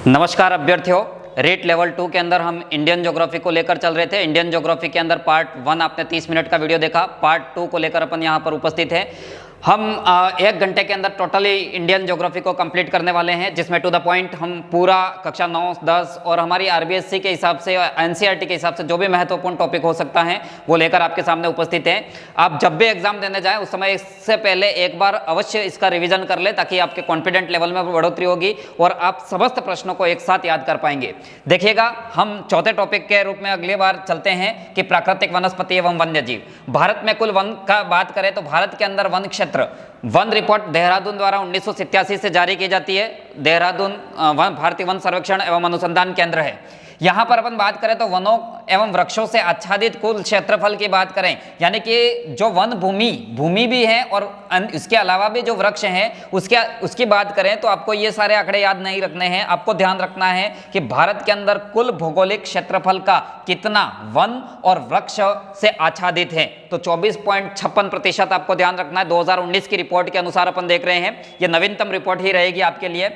नमस्कार अभ्यर्थियों, rate level 2 के अंदर हम इंडियन ज्योग्राफी को लेकर चल रहे थे। इंडियन ज्योग्राफी के अंदर पार्ट 1 आपने 30 मिनट का वीडियो देखा। पार्ट 2 को लेकर अपन यहाँ पर उपस्थित है। हम 1 घंटे के अंदर टोटली इंडियन ज्योग्राफी को कंप्लीट करने वाले हैं, जिसमें टू द पॉइंट हम पूरा कक्षा 9, 10 और हमारी आरबीएससी के हिसाब से, एनसीईआरटी के हिसाब से जो भी महत्वपूर्ण टॉपिक हो सकता है वो लेकर आपके सामने उपस्थित हैं। आप जब भी एग्जाम देने जाएं उस समय इससे पहले एक बार अवश्य इसका रिवीजन कर ले, ताकि आपके कॉन्फिडेंट लेवल में बढ़ोतरी होगी और आप समस्त प्रश्नों को एक साथ याद कर पाएंगे। देखिएगा, हम चौथे टॉपिक के रूप में अगली बार चलते हैं कि प्राकृतिक वनस्पति एवं वन्य जीव। भारत में कुल वन का बात करें तो भारत के अंदर वन क्षेत्र, वन रिपोर्ट देहरादून द्वारा 1987 से जारी की जाती है। देहरादून भारतीय वन सर्वेक्षण एवं अनुसंधान केंद्र है। यहाँ पर अपन बात करें तो वनों एवं वृक्षों से आच्छादित कुल क्षेत्रफल की बात करें, यानी कि जो वन भूमि भी है और इसके अलावा भी जो वृक्ष हैं उसकी बात करें तो आपको ये सारे आंकड़े याद नहीं रखने हैं। आपको ध्यान रखना है कि भारत के अंदर कुल भौगोलिक क्षेत्रफल का कितना वन और वृक्ष से आच्छादित है, तो 24.56% आपको ध्यान रखना है। 2019 की रिपोर्ट के अनुसार अपन देख रहे हैं, ये नवीनतम रिपोर्ट ही रहेगी आपके लिए।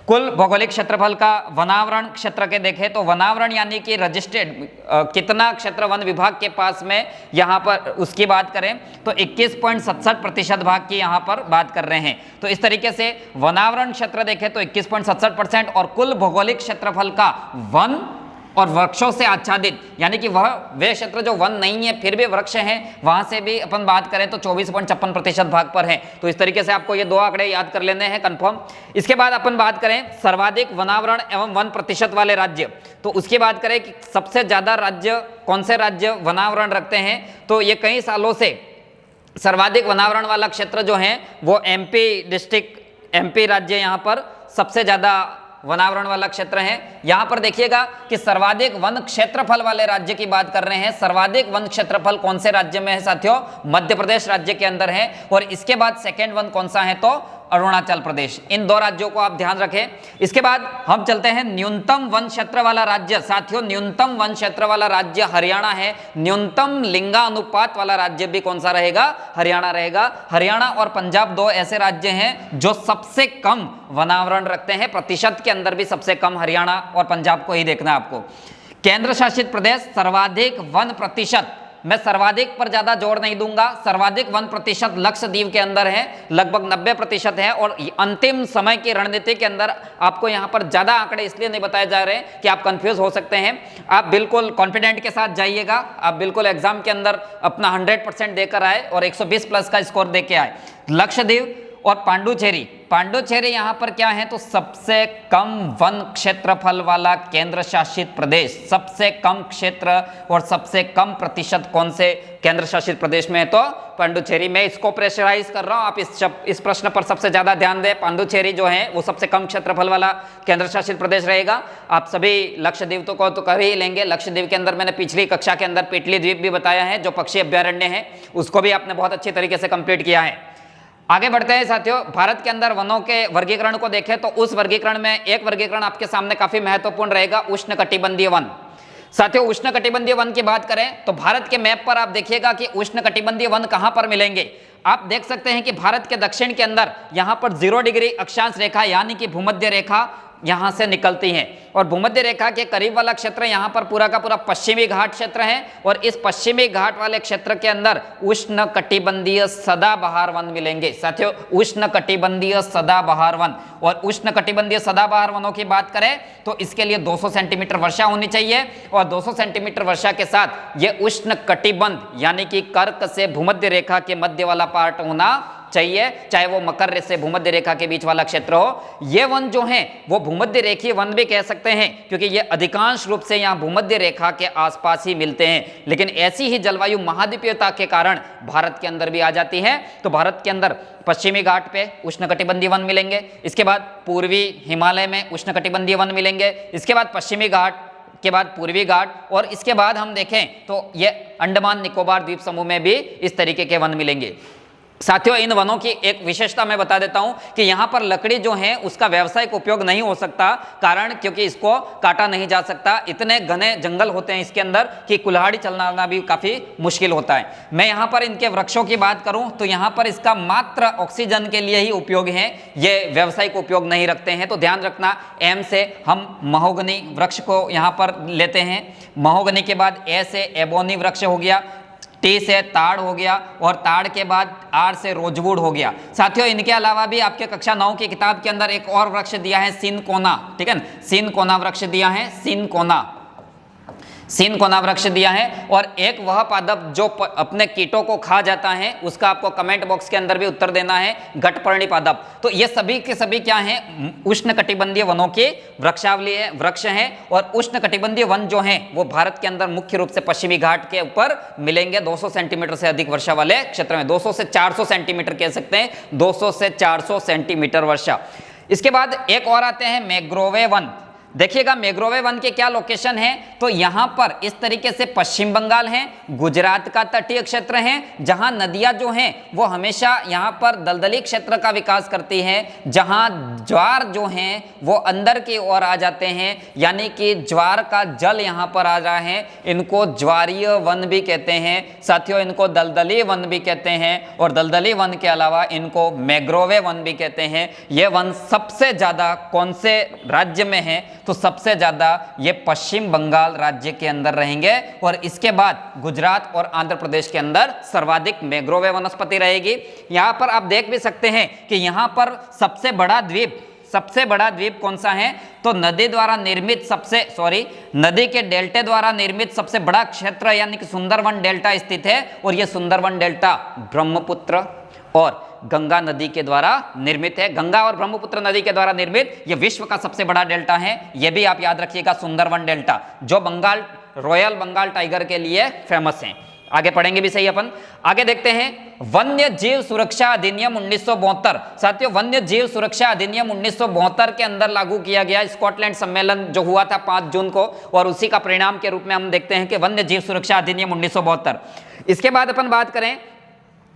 कुल भौगोलिक क्षेत्रफल का वनावरण क्षेत्र के देखें तो वनावरण यानी कि रजिस्टर्ड कितना क्षेत्र वन विभाग के पास में, यहाँ पर उसकी बात करें तो 21.67% भाग की यहाँ पर बात कर रहे हैं। तो इस तरीके से वनावरण क्षेत्र देखें तो 21.67% और कुल भौगोलिक क्षेत्रफल का वन और वृक्षों से आच्छादित, यानी कि वे क्षेत्र जो वन नहीं है फिर भी वृक्ष हैं, वहां से भी अपन बात करें तो 24.56% भाग पर है। तो इस तरीके से आपको ये दो आंकड़े याद कर लेने हैं कंफर्म। इसके बाद अपन बात करें सर्वाधिक वनावरण एवं वन प्रतिशत वाले राज्य, तो उसकी बात करें कि सबसे ज्यादा राज्य कौन से राज्य वनावरण रखते हैं, तो ये कई सालों से सर्वाधिक वनावरण वाला क्षेत्र जो है वो एमपी राज्य यहाँ पर सबसे ज्यादा वनावरण वाला क्षेत्र है। यहां पर देखिएगा कि सर्वाधिक वन क्षेत्रफल वाले राज्य की बात कर रहे हैं। सर्वाधिक वन क्षेत्रफल कौन से राज्य में है साथियों? मध्य प्रदेश राज्य के अंदर है। और इसके बाद सेकेंड वन कौन सा है? तो अरुणाचल प्रदेश। इन दो राज्यों को आप ध्यान रखें। इसके बाद हम चलते हैं न्यूनतम वन क्षेत्र वाला राज्य। साथियों, न्यूनतम वन क्षेत्र वाला राज्य हरियाणा है। न्यूनतम लिंगानुपात वाला राज्य भी कौन सा रहेगा? हरियाणा रहेगा। हरियाणा और पंजाब दो ऐसे राज्य हैं जो सबसे कम वनावरण रखते हैं। प्रतिशत के अंदर भी सबसे कम हरियाणा और पंजाब को ही देखना है आपको। केंद्र शासित प्रदेश सर्वाधिक वन प्रतिशत, मैं सर्वाधिक पर ज्यादा जोर नहीं दूंगा, सर्वाधिक वन प्रतिशत लक्षद्वीप के अंदर है, लगभग 90% है। और अंतिम समय की रणनीति के अंदर आपको यहाँ पर ज्यादा आंकड़े इसलिए नहीं बताए जा रहे हैं कि आप कंफ्यूज हो सकते हैं। आप बिल्कुल कॉन्फिडेंट के साथ जाइएगा, आप बिल्कुल एग्जाम के अंदर अपना 100% देकर आए और 120 प्लस का स्कोर देके आए। लक्षद्वीप और पांडुचेरी यहाँ पर क्या है? तो सबसे कम वन क्षेत्रफल वाला केंद्र शासित प्रदेश, सबसे कम क्षेत्र और सबसे कम प्रतिशत कौन से केंद्र शासित प्रदेश में है? तो पांडुचेरी। में इसको प्रेशराइज कर रहा हूं, आप इस प्रश्न पर सबसे ज्यादा ध्यान दें। पांडुचेरी जो है वो सबसे कम क्षेत्रफल वाला केंद्र शासित प्रदेश रहेगा। आप सभी लक्षद्वीप को तो कर ही लेंगे। लक्षद्वीप के अंदर मैंने पिछली कक्षा के अंदर पेटली द्वीप भी बताया है जो पक्षी अभ्यारण्य है, उसको भी आपने बहुत अच्छी तरीके से कंप्लीट किया है। आगे बढ़ते हैं साथियों। भारत के अंदर वनों के वर्गीकरण को देखें तो उस वर्गीकरण में एक वर्गीकरण आपके सामने काफी महत्वपूर्ण रहेगा, उष्णकटिबंधीय वन। साथियों, उष्णकटिबंधीय वन की बात करें तो भारत के मैप पर आप देखिएगा कि उष्णकटिबंधीय वन कहां पर मिलेंगे। आप देख सकते हैं कि भारत के दक्षिण के अंदर यहां पर 0 डिग्री अक्षांश रेखा यानी कि भूमध्य रेखा यहां से निकलती है और भूमध्य रेखा के करीब वाला क्षेत्र यहां पर पूरा का पूरा पश्चिमी घाट क्षेत्र है। और इस पश्चिमी घाट वाले क्षेत्र के अंदर उष्णकटिबंधीय सदाबहार वन मिलेंगे। साथियों, उष्णकटिबंधीय सदाबहार वन, और उष्णकटिबंधीय सदाबहार वनों की बात करें तो इसके लिए 200 सेंटीमीटर वर्षा होनी चाहिए और 200 सेंटीमीटर वर्षा के साथ ये उष्णकटिबंध यानी कि कर्क से भूमध्य रेखा के मध्य वाला पार्ट होना चाहिए, चाहे वो मकर से भूमध्य रेखा के बीच वाला क्षेत्र हो। ये वन जो है वो भूमध्य रेखीय वन भी कह सकते हैं, क्योंकि ये अधिकांश रूप से यहाँ भूमध्य रेखा के आसपास ही मिलते हैं। लेकिन ऐसी ही जलवायु महाद्वीपीयता के कारण भारत के अंदर भी आ जाती है। तो भारत के अंदर पश्चिमी घाट पे उष्णकटिबंधीय वन मिलेंगे, इसके बाद पूर्वी हिमालय में उष्णकटिबंधीय वन मिलेंगे, इसके बाद पश्चिमी घाट के बाद पूर्वी घाट, और इसके बाद हम देखें तो ये अंडमान निकोबार द्वीप समूह में भी इस तरीके के वन मिलेंगे। साथियों इन वनों की एक विशेषता मैं बता देता हूं कि यहां पर लकड़ी जो है उसका व्यावसायिक उपयोग नहीं हो सकता, कारण क्योंकि इसको काटा नहीं जा सकता, इतने घने जंगल होते हैं इसके अंदर कि कुल्हाड़ी चलाना भी काफी मुश्किल होता है। मैं यहां पर इनके वृक्षों की बात करूं तो यहां पर इसका मात्र ऑक्सीजन के लिए ही उपयोग है, ये व्यावसायिक उपयोग नहीं रखते हैं। तो ध्यान रखना, एम से हम महोगनी वृक्ष को यहां पर लेते हैं, महोगनी के बाद ए से एबोनी वृक्ष हो गया, टी से ताड़ हो गया, और ताड़ के बाद आर से रोजवुड हो गया। साथियों इनके अलावा भी आपके कक्षा 9 की किताब के अंदर एक और वृक्ष दिया है सिनकोना, ठीक है ना, सिनकोना वृक्ष दिया है, सिनकोना वृक्ष दिया है। और एक वह पादप जो अपने कीटों को खा जाता है, उसका आपको कमेंट बॉक्स के अंदर भी उत्तर देना है, घटपर्णी पादप। तो ये सभी के सभी क्या हैं, उष्णकटिबंधीय वनों के वृक्षावली है, वृक्ष हैं। और उष्णकटिबंधीय वन जो हैं वो भारत के अंदर मुख्य रूप से पश्चिमी घाट के ऊपर मिलेंगे, 200 सेंटीमीटर से अधिक वर्षा वाले क्षेत्र में, 200 से 400 सेंटीमीटर कह सकते हैं, 200 से 400 सेंटीमीटर वर्षा। इसके बाद एक और आते हैं मैंग्रोवे वन। देखिएगा मैंग्रोवे वन के क्या लोकेशन है, तो यहां पर इस तरीके से पश्चिम बंगाल है, गुजरात का तटीय क्षेत्र है, जहां नदियां जो हैं वो हमेशा यहां पर दलदली क्षेत्र का विकास करती है, जहां ज्वार जो हैं वो अंदर की ओर आ जाते हैं, यानी कि ज्वार का जल यहां पर आ रहा है, इनको ज्वारीय वन भी कहते हैं। साथियों इनको दलदली वन भी कहते हैं, और दलदली वन के अलावा इनको मैंग्रोवे वन भी कहते हैं। ये वन सबसे ज्यादा कौन से राज्य में है, तो सबसे ज्यादा ये पश्चिम बंगाल राज्य के अंदर रहेंगे, और इसके बाद गुजरात और आंध्र प्रदेश के अंदर सर्वाधिक मैंग्रोवे वनस्पति रहेगी। यहां पर आप देख भी सकते हैं कि यहां पर सबसे बड़ा द्वीप कौन सा है, तो नदी के डेल्टे द्वारा निर्मित सबसे बड़ा क्षेत्र यानी कि सुंदरवन डेल्टा स्थित है, और यह सुंदरवन डेल्टा ब्रह्मपुत्र और गंगा नदी के द्वारा निर्मित है। गंगा और ब्रह्मपुत्र नदी के द्वारा निर्मित यह विश्व का सबसे बड़ा डेल्टा है, यह भी आप याद रखिएगा, सुंदरवन डेल्टा, जो रॉयल बंगाल टाइगर के लिए फेमस है। आगे पढ़ेंगे भी सही अपन। आगे देखते हैं वन्य जीव सुरक्षा अधिनियम 1972। साथियों वन्य जीव सुरक्षा अधिनियम 1972 के अंदर लागू किया गया, स्कॉटलैंड सम्मेलन जो हुआ था 5 जून को, और उसी का परिणाम के रूप में हम देखते हैं कि वन्य जीव सुरक्षा अधिनियम 1972। इसके बाद अपन बात करें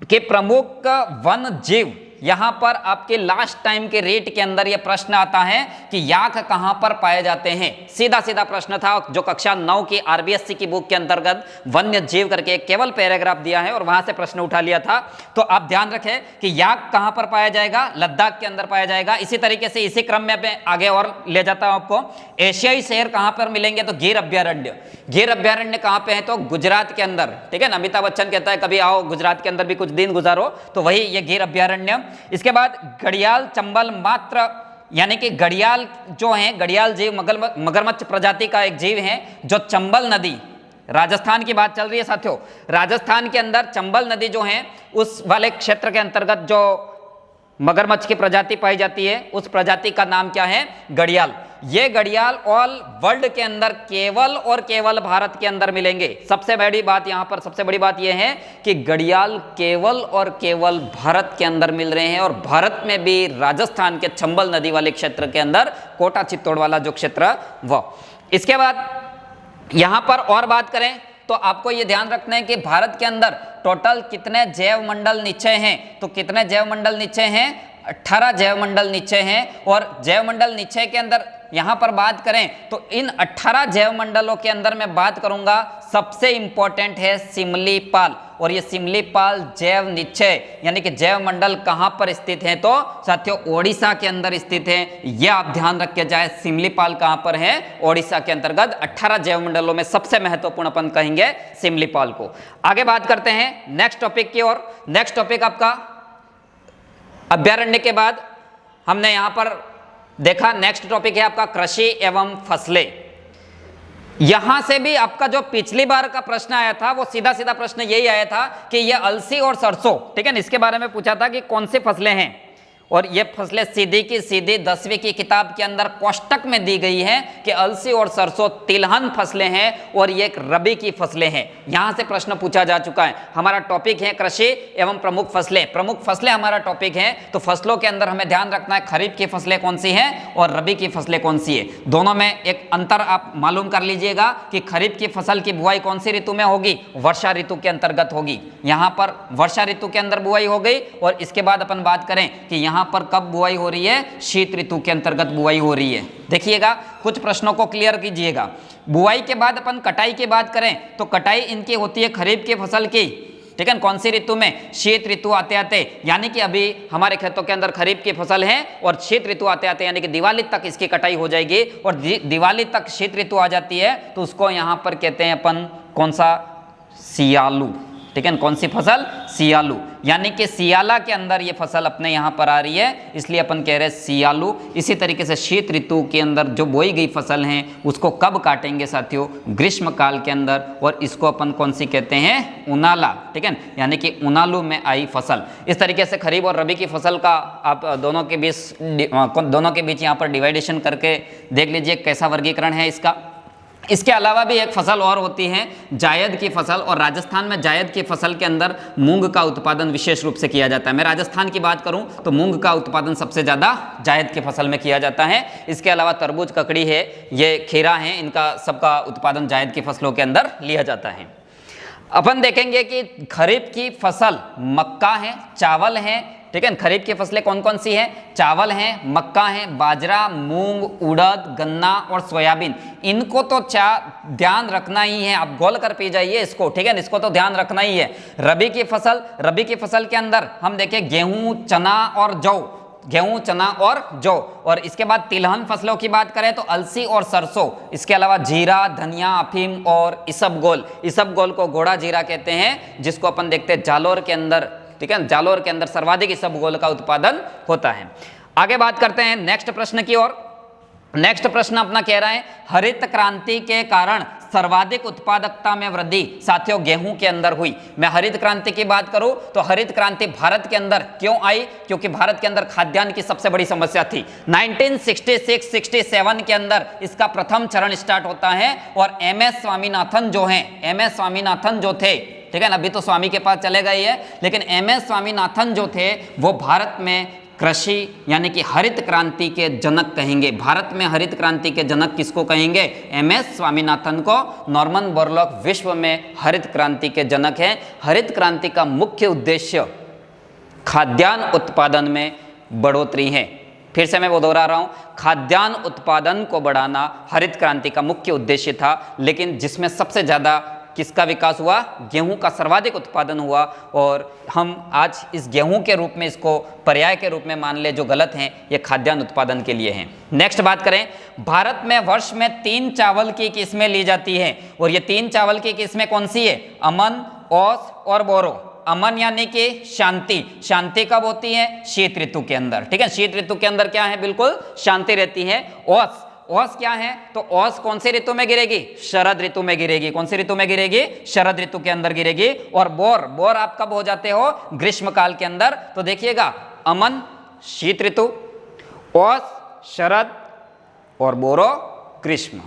कि प्रमुख वन जीव, यहां पर आपके लास्ट टाइम के रेट के अंदर यह प्रश्न आता है कि याक कहां पर पाए जाते हैं। सीधा सीधा प्रश्न था जो कक्षा 9 की आरबीएससी की बुक के अंतर्गत वन्य जीव करके केवल पैराग्राफ दिया है, और वहां से प्रश्न उठा लिया था। तो आप ध्यान रखें कि याक कहां पर पाया जाएगा, लद्दाख के अंदर पाया जाएगा। इसी तरीके से इसी क्रम में मैं आगे और ले जाता हूं आपको। एशियाई शेर कहां पर मिलेंगे, तो गिर अभ्यारण्य कहां पे है, तो गुजरात के अंदर, ठीक है ना। अमिताभ बच्चन कहता है कभी आओ गुजरात के अंदर भी कुछ दिन गुजारो, तो वही ये गिर अभ्यारण्य। इसके बाद घड़ियाल चंबल मात्र, यानी कि घड़ियाल जो है, घड़ियाल जीव मगरमच्छ प्रजाति का एक जीव है, जो चंबल नदी, राजस्थान की बात चल रही है साथियों, राजस्थान के अंदर चंबल नदी जो है उस वाले क्षेत्र के अंतर्गत जो मगरमच्छ की प्रजाति पाई जाती है, उस प्रजाति का नाम क्या है, घड़ियाल। ये घड़ियाल ऑल वर्ल्ड के अंदर केवल और केवल भारत के अंदर मिलेंगे। सबसे बड़ी बात यहां पर, सबसे बड़ी बात यह है कि घड़ियाल केवल और केवल भारत के अंदर मिल रहे हैं, और भारत में भी राजस्थान के चंबल नदी वाले क्षेत्र के अंदर, कोटा चित्तौड़ वाला जो क्षेत्र वह। इसके बाद यहां पर और बात करें तो आपको यह ध्यान रखना है कि भारत के अंदर टोटल कितने जैव मंडल निश्चय हैं, तो कितने जैव मंडल निश्चय हैं, 18 जैव मंडल निश्चय हैं। और जैव मंडल निश्चय के अंदर यहां पर बात करें तो इन 18 जैव मंडलों के अंदर मैं बात करूंगा, सबसे इंपॉर्टेंट है सिमलीपाल। और ये सिमलीपाल जैव निश्चय यानी कि जैव मंडल कहां पर स्थित है, तो साथियों ओडिशा के अंदर स्थित है। यह आप ध्यान रख के जाए, सिमलीपाल कहां पर है, ओडिशा के अंतर्गत। 18 जैव मंडलों में सबसे महत्वपूर्ण अपन कहेंगे सिमलीपाल को। आगे बात करते हैं नेक्स्ट टॉपिक की ओर। नेक्स्ट टॉपिक आपका अभ्यारण्य के बाद हमने यहां पर देखा, नेक्स्ट टॉपिक है आपका कृषि एवं फसलें। यहां से भी आपका जो पिछली बार का प्रश्न आया था वो सीधा सीधा प्रश्न यही आया था कि ये अलसी और सरसों, ठीक है ना, इसके बारे में पूछा था कि कौन सी फसलें हैं, और ये फसलें सीधी की सीधी 10वीं की किताब के अंदर कोष्टक में दी गई है कि अलसी और सरसों तिलहन फसलें हैं और ये एक रबी की फसलें हैं। यहां से प्रश्न पूछा जा चुका है। हमारा टॉपिक है कृषि एवं प्रमुख फसलें। प्रमुख फसलें हमारा टॉपिक है, तो फसलों के अंदर हमें ध्यान रखना है खरीफ की फसलें कौन सी हैं और रबी की फसलें कौन सी है। दोनों में एक अंतर आप मालूम कर लीजिएगा कि खरीफ की फसल की बुआई कौन सी ऋतु में होगी, वर्षा ऋतु के अंतर्गत होगी। यहां पर वर्षा ऋतु के अंदर बुआई हो गई और इसके बाद अपन बात करें कि यहां पर कब बुआई हो रही है, शीत ऋतु के अंतर्गत बुआई हो रही है। देखिएगा कुछ प्रश्नों को क्लियर कीजिएगा। बुआई के बाद अपन कटाई की बात करें तो कटाई इनकी होती है खरीफ की फसल की, ठीक है, कौन सी ऋतु में, शीत ऋतु आते आते, यानी कि अभी हमारे खेतों के अंदर खरीफ की फसल है और शीत ऋतु आते आते यानी कि दिवाली तक इसकी कटाई हो जाएगी और दिवाली तक शीत ऋतु आ जाती है तो उसको यहां पर कहते हैं अपन कौन सा, सियालू, ठीक है, कौन सी फसल, सियालू, यानी कि सियाला के अंदर ये फसल अपने यहाँ पर आ रही है, इसलिए अपन कह रहे हैं सियालू। इसी तरीके से शीत ऋतु के अंदर जो बोई गई फसल है उसको कब काटेंगे साथियों, ग्रीष्म काल के अंदर, और इसको अपन कौन सी कहते हैं, उनाला, ठीक है, यानी कि उनालू में आई फसल। इस तरीके से खरीफ और रबी की फसल का आप दोनों के बीच यहाँ पर डिवाइडेशन करके देख लीजिए कैसा वर्गीकरण है इसका। इसके अलावा भी एक फसल और होती है जायद की फसल, और राजस्थान में जायद की फसल के अंदर मूंग का उत्पादन विशेष रूप से किया जाता है। मैं राजस्थान की बात करूं तो मूंग का उत्पादन सबसे ज़्यादा जायद की फसल में किया जाता है। इसके अलावा तरबूज, ककड़ी है, ये खीरा है, इनका सबका उत्पादन जायद की फसलों के अंदर लिया जाता है। अपन देखेंगे कि खरीफ की फसल मक्का है, चावल है, ठीक है, खरीफ की फसलें कौन कौन सी हैं, चावल हैं, मक्का है, बाजरा, मूंग, उड़द, गन्ना और सोयाबीन। इनको तो ध्यान रखना ही है, आप गोल कर पी जाइए इसको, ठीक है, इसको तो ध्यान रखना ही है। रबी की फसल के अंदर हम देखें गेहूं, चना और जौ, गेहूं, चना और जौ, और इसके बाद तिलहन फसलों की बात करें तो अलसी और सरसों, इसके अलावा जीरा, धनिया, अफीम और इसबगोल। इसबगोल को घोड़ा जीरा कहते हैं, जिसको अपन देखते हैं जालोर के अंदर, ठीक है, जालोर के अंदर सर्वाधिक इसबगोल का उत्पादन होता है। आगे बात करते हैं नेक्स्ट प्रश्न की ओर। नेक्स्ट प्रश्न अपना कह रहा है हरित क्रांति के कारण सर्वाधिक उत्पादकता में वृद्धि साथियों गेहूं के अंदर हुई। मैं हरित क्रांति की बात करूं तो हरित क्रांति भारत के अंदर क्यों आई, क्योंकि भारत के अंदर खाद्यान्न की सबसे बड़ी समस्या थी। 1966-67 के अंदर इसका प्रथम चरण स्टार्ट होता है और एमएस स्वामीनाथन जो हैं, एमएस स्वामीनाथन जो थे, ठीक है ना, अभी तो स्वामी के पास चले गए हैं, लेकिन एमएस स्वामीनाथन जो थे वो भारत में कृषि यानी कि हरित क्रांति के जनक कहेंगे। भारत में हरित क्रांति के जनक किसको कहेंगे, एमएस स्वामीनाथन को। नॉर्मन बोरलॉग विश्व में हरित क्रांति के जनक हैं। हरित क्रांति का मुख्य उद्देश्य खाद्यान्न उत्पादन में बढ़ोतरी है। फिर से मैं वो दोहरा रहा हूं, खाद्यान्न उत्पादन को बढ़ाना हरित क्रांति का मुख्य उद्देश्य था, लेकिन जिसमें सबसे ज़्यादा किसका विकास हुआ, गेहूं का सर्वाधिक उत्पादन हुआ। और हम आज इस गेहूं के रूप में इसको पर्याय के रूप में मान ले, जो गलत हैं, ये खाद्यान्न उत्पादन के लिए हैं। नेक्स्ट बात करें, भारत में वर्ष में 3 चावल की किस्में ली जाती हैं और ये 3 चावल की किस्में कौन सी है, अमन, ओस और बोरो। अमन यानी कि शांति, शांति कब होती है, शीत ऋतु के अंदर, ठीक है, शीत ऋतु के अंदर क्या है, बिल्कुल शांति रहती है। ओस, ओस क्या है, तो ओस कौन सी ऋतु में गिरेगी, शरद ऋतु में गिरेगी। कौन सी ऋतु में गिरेगी, शरद ऋतु के अंदर गिरेगी। और बोर, बोर आप कब हो जाते हो, ग्रीष्म काल के अंदर। तो देखिएगा, अमन शीत ऋतु, ओस शरद और बोरो ग्रीष्म।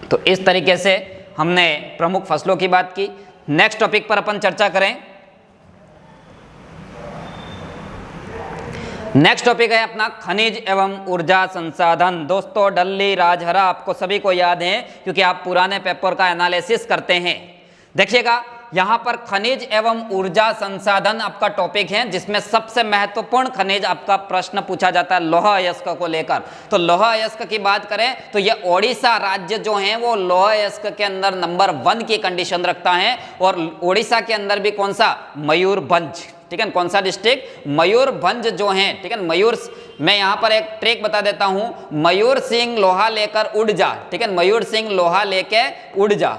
तो इस तरीके से हमने प्रमुख फसलों की बात की। नेक्स्ट टॉपिक पर अपन चर्चा करें। नेक्स्ट टॉपिक है अपना खनिज एवं ऊर्जा संसाधन। दोस्तों डल्ली राजहरा आपको सभी को याद है क्योंकि आप पुराने पेपर का एनालिसिस करते हैं। देखिएगा यहाँ पर खनिज एवं ऊर्जा संसाधन आपका टॉपिक है, जिसमें सबसे महत्वपूर्ण खनिज आपका प्रश्न पूछा जाता है लौह अयस्क को लेकर। तो लौह अयस्क की बात करें तो ये ओडिशा राज्य जो है वो लौह अयस्क के अंदर नंबर 1 की कंडीशन रखता है। और ओडिशा के अंदर भी कौन सा, मयूरभंज, ठीक है, कौन सा डिस्ट्रिक्ट, मयूरभंज जो है, ठीक है, मयूर। मैं यहाँ पर एक ट्रिक बता देता हूँ, मयूर सिंह लोहा लेकर उड़ जा, ठीक है, मयूर सिंह लोहा लेके उड़ जा,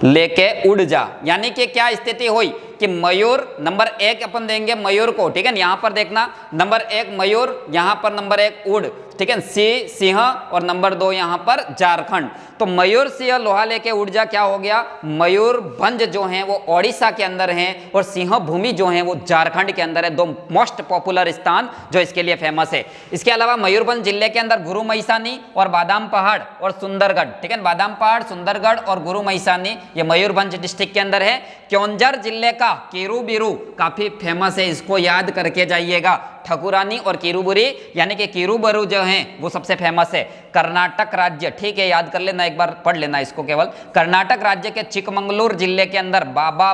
लेके उड़ जा, यानी कि क्या स्थिति हुई कि मयूर नंबर 1 अपन देंगे मयूर को, ठीक है। यहां पर देखना नंबर 1 मयूर, यहां पर नंबर 1 ऊड, ठीक है, सिंह और नंबर 2 यहां पर झारखंड। तो मयूर सिंह लोहा लेके उड़ जा क्या हो गया, मयूरभंज जो है वो ओडिशा के अंदर है और सिंह भूमि जो है वो झारखंड के अंदर है। दो मोस्ट पॉपुलर स्थान जो इसके लिए फेमस है। इसके अलावा मयूरभंज जिले के अंदर गुरु महिसानी और बादाम पहाड़ और सुंदरगढ़, ठीक है, बादाम पहाड़, सुंदरगढ़ और गुरु महिसानी ये मयूरभंज डिस्ट्रिक्ट के अंदर है। क्योंझर जिले का कीरूबिरू काफी फेमस है, इसको याद करके जाइएगा। ठकुरानी और कीरूबुरी यानी कि कीरूबरू जो है वो सबसे फेमस है। कर्नाटक राज्य, ठीक है, याद कर लेना, एक बार पढ़ लेना इसको केवल। कर्नाटक राज्य के चिकमंगलूर जिले के अंदर बाबा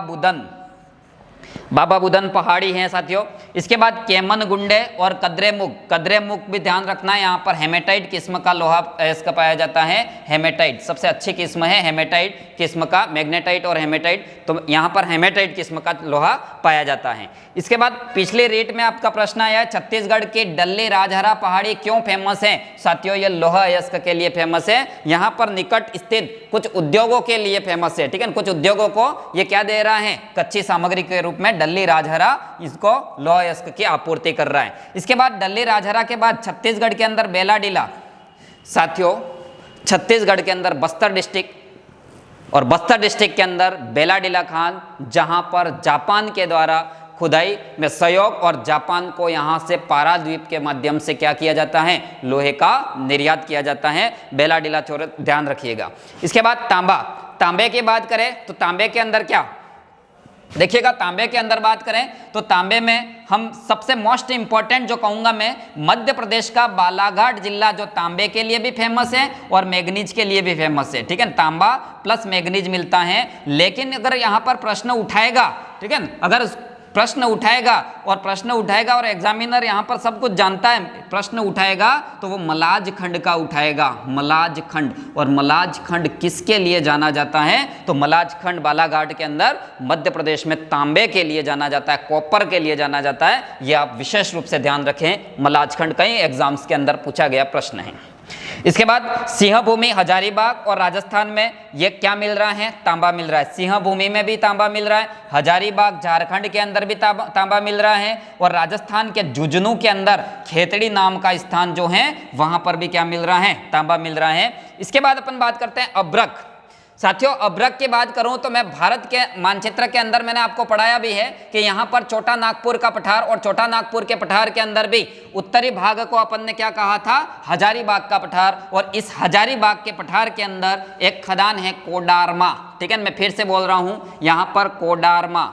बुदन पहाड़ी हैं साथियों। इसके बाद केमनगुंडे और कद्रेमुख भी ध्यान रखना है। यहाँ पर हेमेटाइट किस्म का लोहा इसका पाया जाता है। हेमेटाइट सबसे अच्छी किस्म है, हेमेटाइट किस्म का, मैग्नेटाइट और हेमेटाइट, तो यहाँ पर हेमेटाइट किस्म का लोहा पाया जाता है। इसके बाद पिछले रेट में आपका प्रश्न आया है, छत्तीसगढ़ की डल्ली राजहरा पहाड़ी क्यों फेमस है साथियों? ये लोहा अयस्क के लिए फेमस है। यहाँ पर निकट स्थित कुछ उद्योगों के लिए फेमस है, ठीक है। कुछ उद्योगों को ये क्या दे रहा है, कच्ची सामग्री के रूप में डल्ली राजहरा इसको लोहा अयस्क की आपूर्ति कर रहा है। इसके बाद डल्ली राजहरा के बाद छत्तीसगढ़ के अंदर बेलाडीला साथियों, छत्तीसगढ़ के अंदर बस्तर डिस्ट्रिक्ट और बस्तर डिस्ट्रिक्ट के अंदर बेलाडीला खान, जहां पर जापान के द्वारा खुदाई में सहयोग और जापान को यहां से पाराद्वीप के माध्यम से क्या किया जाता है, लोहे का निर्यात किया जाता है। बेलाडीला चोर ध्यान रखिएगा। इसके बाद तांबे की बात करें तो तांबे के अंदर क्या देखिएगा, तांबे के अंदर बात करें तो तांबे में हम सबसे मोस्ट इंपॉर्टेंट जो कहूंगा मैं, मध्य प्रदेश का बालाघाट जिला जो तांबे के लिए भी फेमस है और मैग्नीज के लिए भी फेमस है, ठीक है। तांबा प्लस मैग्नीज मिलता है। लेकिन अगर यहां पर प्रश्न उठाएगा, ठीक है, अगर प्रश्न उठाएगा और एग्जामिनर यहां पर सब कुछ जानता है, प्रश्न उठाएगा तो वो मलाज खंड का उठाएगा, मलाज खंड। और मलाज खंड किसके लिए जाना जाता है, तो मलाज खंड बालाघाट के अंदर मध्य प्रदेश में तांबे के लिए जाना जाता है, कॉपर के लिए जाना जाता है। ये आप विशेष रूप से ध्यान रखें, मलाज खंड कई एग्जाम्स के अंदर पूछा गया प्रश्न है। इसके बाद सिंह भूमि हजारीबाग और राजस्थान में ये क्या मिल रहा है, तांबा मिल रहा है। सिंह भूमि में भी तांबा मिल रहा है, हजारीबाग झारखंड के अंदर भी तांबा मिल रहा है और राजस्थान के झुंझुनू के अंदर खेतड़ी नाम का स्थान जो है वहां पर भी क्या मिल रहा है, तांबा मिल रहा है। इसके बाद अपन बात करते हैं अभ्रक साथियों। अभ्रक की बात करूं तो मैं भारत के मानचित्र के अंदर मैंने आपको पढ़ाया भी है कि यहां पर छोटा नागपुर का पठार और छोटा नागपुर के पठार के अंदर भी उत्तरी भाग को अपन ने क्या कहा था, हजारीबाग का पठार। और इस हजारीबाग के पठार के अंदर एक खदान है कोडारमा, ठीक है, मैं फिर से बोल रहा हूं यहां पर कोडारमा,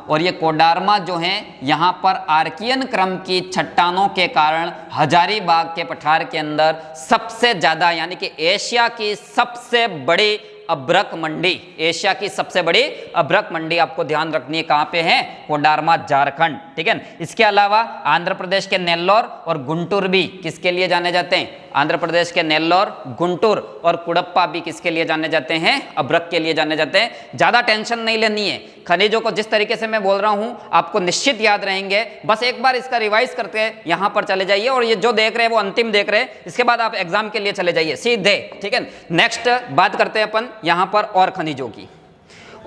और ये कोडारमा जो है यहाँ पर आर्कियन क्रम की चट्टानों के कारण हजारीबाग के पठार के अंदर सबसे ज्यादा यानी कि एशिया की सबसे बड़ी अभ्रक मंडी, एशिया की सबसे बड़ी अभ्रक मंडी आपको ध्यान रखनी है, कहाँ पे है, कोडारमा झारखंड, ठीक है। इसके अलावा आंध्र प्रदेश के नेल्लोर और गुंटूर भी किसके लिए जाने जाते हैं, आंध्र प्रदेश के नेल्लोर, गुंटूर और कुडप्पा भी किसके लिए जाने जाते हैं, अभ्रक के लिए जाने जाते हैं। ज्यादा टेंशन नहीं लेनी है, खनिजों को जिस तरीके से मैं बोल रहा हूं आपको निश्चित याद रहेंगे, बस एक बार इसका रिवाइज करके यहां पर चले जाइए। और ये जो देख रहे हैं वो अंतिम देख रहे हैं, इसके बाद आप एग्जाम के लिए चले जाइए सीधे, ठीक है। नेक्स्ट बात करते हैं अपन यहां पर और खनिजों की।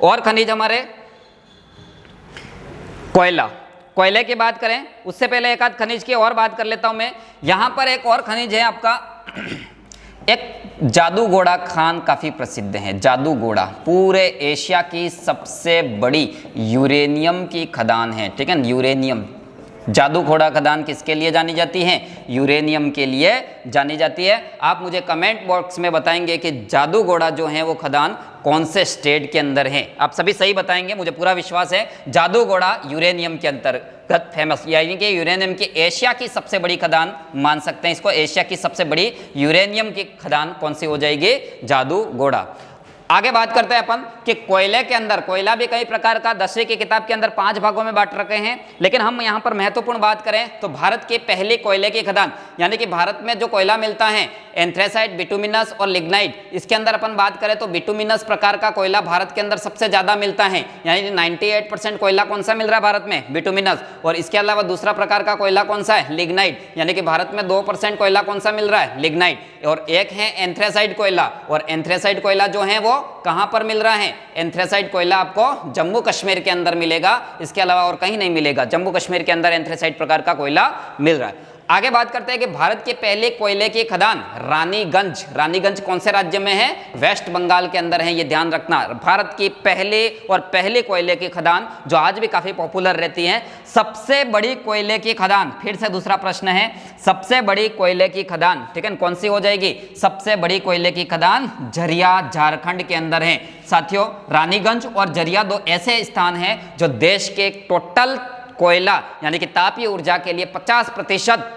और खनिज हमारे कोयले की बात करें उससे पहले एक आध खनिज की और बात कर लेता हूं मैं। यहां पर एक और खनिज है आपका एक जादूगोड़ा खान, काफी प्रसिद्ध है जादूगोड़ा, पूरे एशिया की सबसे बड़ी यूरेनियम की खदान है, ठीक है। यूरेनियम जादूगोड़ा खदान किसके लिए जानी जाती है, यूरेनियम के लिए जानी जाती है। आप मुझे कमेंट बॉक्स में बताएंगे कि जादूगोड़ा जो है वो खदान कौन से स्टेट के अंदर है, आप सभी सही बताएंगे, मुझे पूरा विश्वास है। जादूगोड़ा यूरेनियम के अंतर्गत फेमस, यानी कि यूरेनियम की एशिया की सबसे बड़ी खदान मान सकते हैं इसको, एशिया की सबसे बड़ी यूरेनियम की खदान कौन सी हो जाएगी, जादूगोड़ा। आगे बात करते हैं अपन कि कोयले के अंदर, कोयला भी कई प्रकार का 10वीं की किताब के अंदर 5 भागों में बांट रखे हैं, लेकिन हम यहाँ पर महत्वपूर्ण बात करें तो भारत की पहली कोयले की खदान, यानी कि भारत में जो कोयला मिलता है एंथ्रेसाइट, बिटुमिनस और लिग्नाइट, इसके अंदर अपन बात करें तो बिटुमिनस प्रकार का कोयला भारत के अंदर सबसे ज्यादा मिलता है, यानी कि 98% कोयला कौन सा मिल रहा है भारत में, बिटुमिनस। और इसके अलावा दूसरा प्रकार का कोयला कौन सा है, लिग्नाइट, यानी कि भारत में 2% कोयला कौन सा मिल रहा है, लिग्नाइट। और एक है एंथ्रेसाइट कोयला, और एंथ्रेसाइट कोयला जो है वो कहां पर मिल रहा है? एंथ्रेसाइट कोयला आपको जम्मू कश्मीर के अंदर मिलेगा, इसके अलावा और कहीं नहीं मिलेगा। जम्मू कश्मीर के अंदर एंथ्रेसाइट प्रकार का कोयला मिल रहा है। आगे बात करते हैं कि भारत के पहले कोयले की खदान रानीगंज, रानीगंज कौन से राज्य में है? वेस्ट बंगाल के अंदर है, ये ध्यान रखना। भारत की पहले कोयले की खदान जो आज भी काफी पॉपुलर रहती है। सबसे बड़ी कोयले की खदान, फिर से दूसरा प्रश्न है, सबसे बड़ी कोयले की खदान, ठीक है, कौन सी हो जाएगी? सबसे बड़ी कोयले की खदान झरिया झारखंड के अंदर है। साथियों, रानीगंज और झरिया दो ऐसे स्थान हैं जो देश के टोटल कोयला यानी कि तापीय ऊर्जा के लिए 50%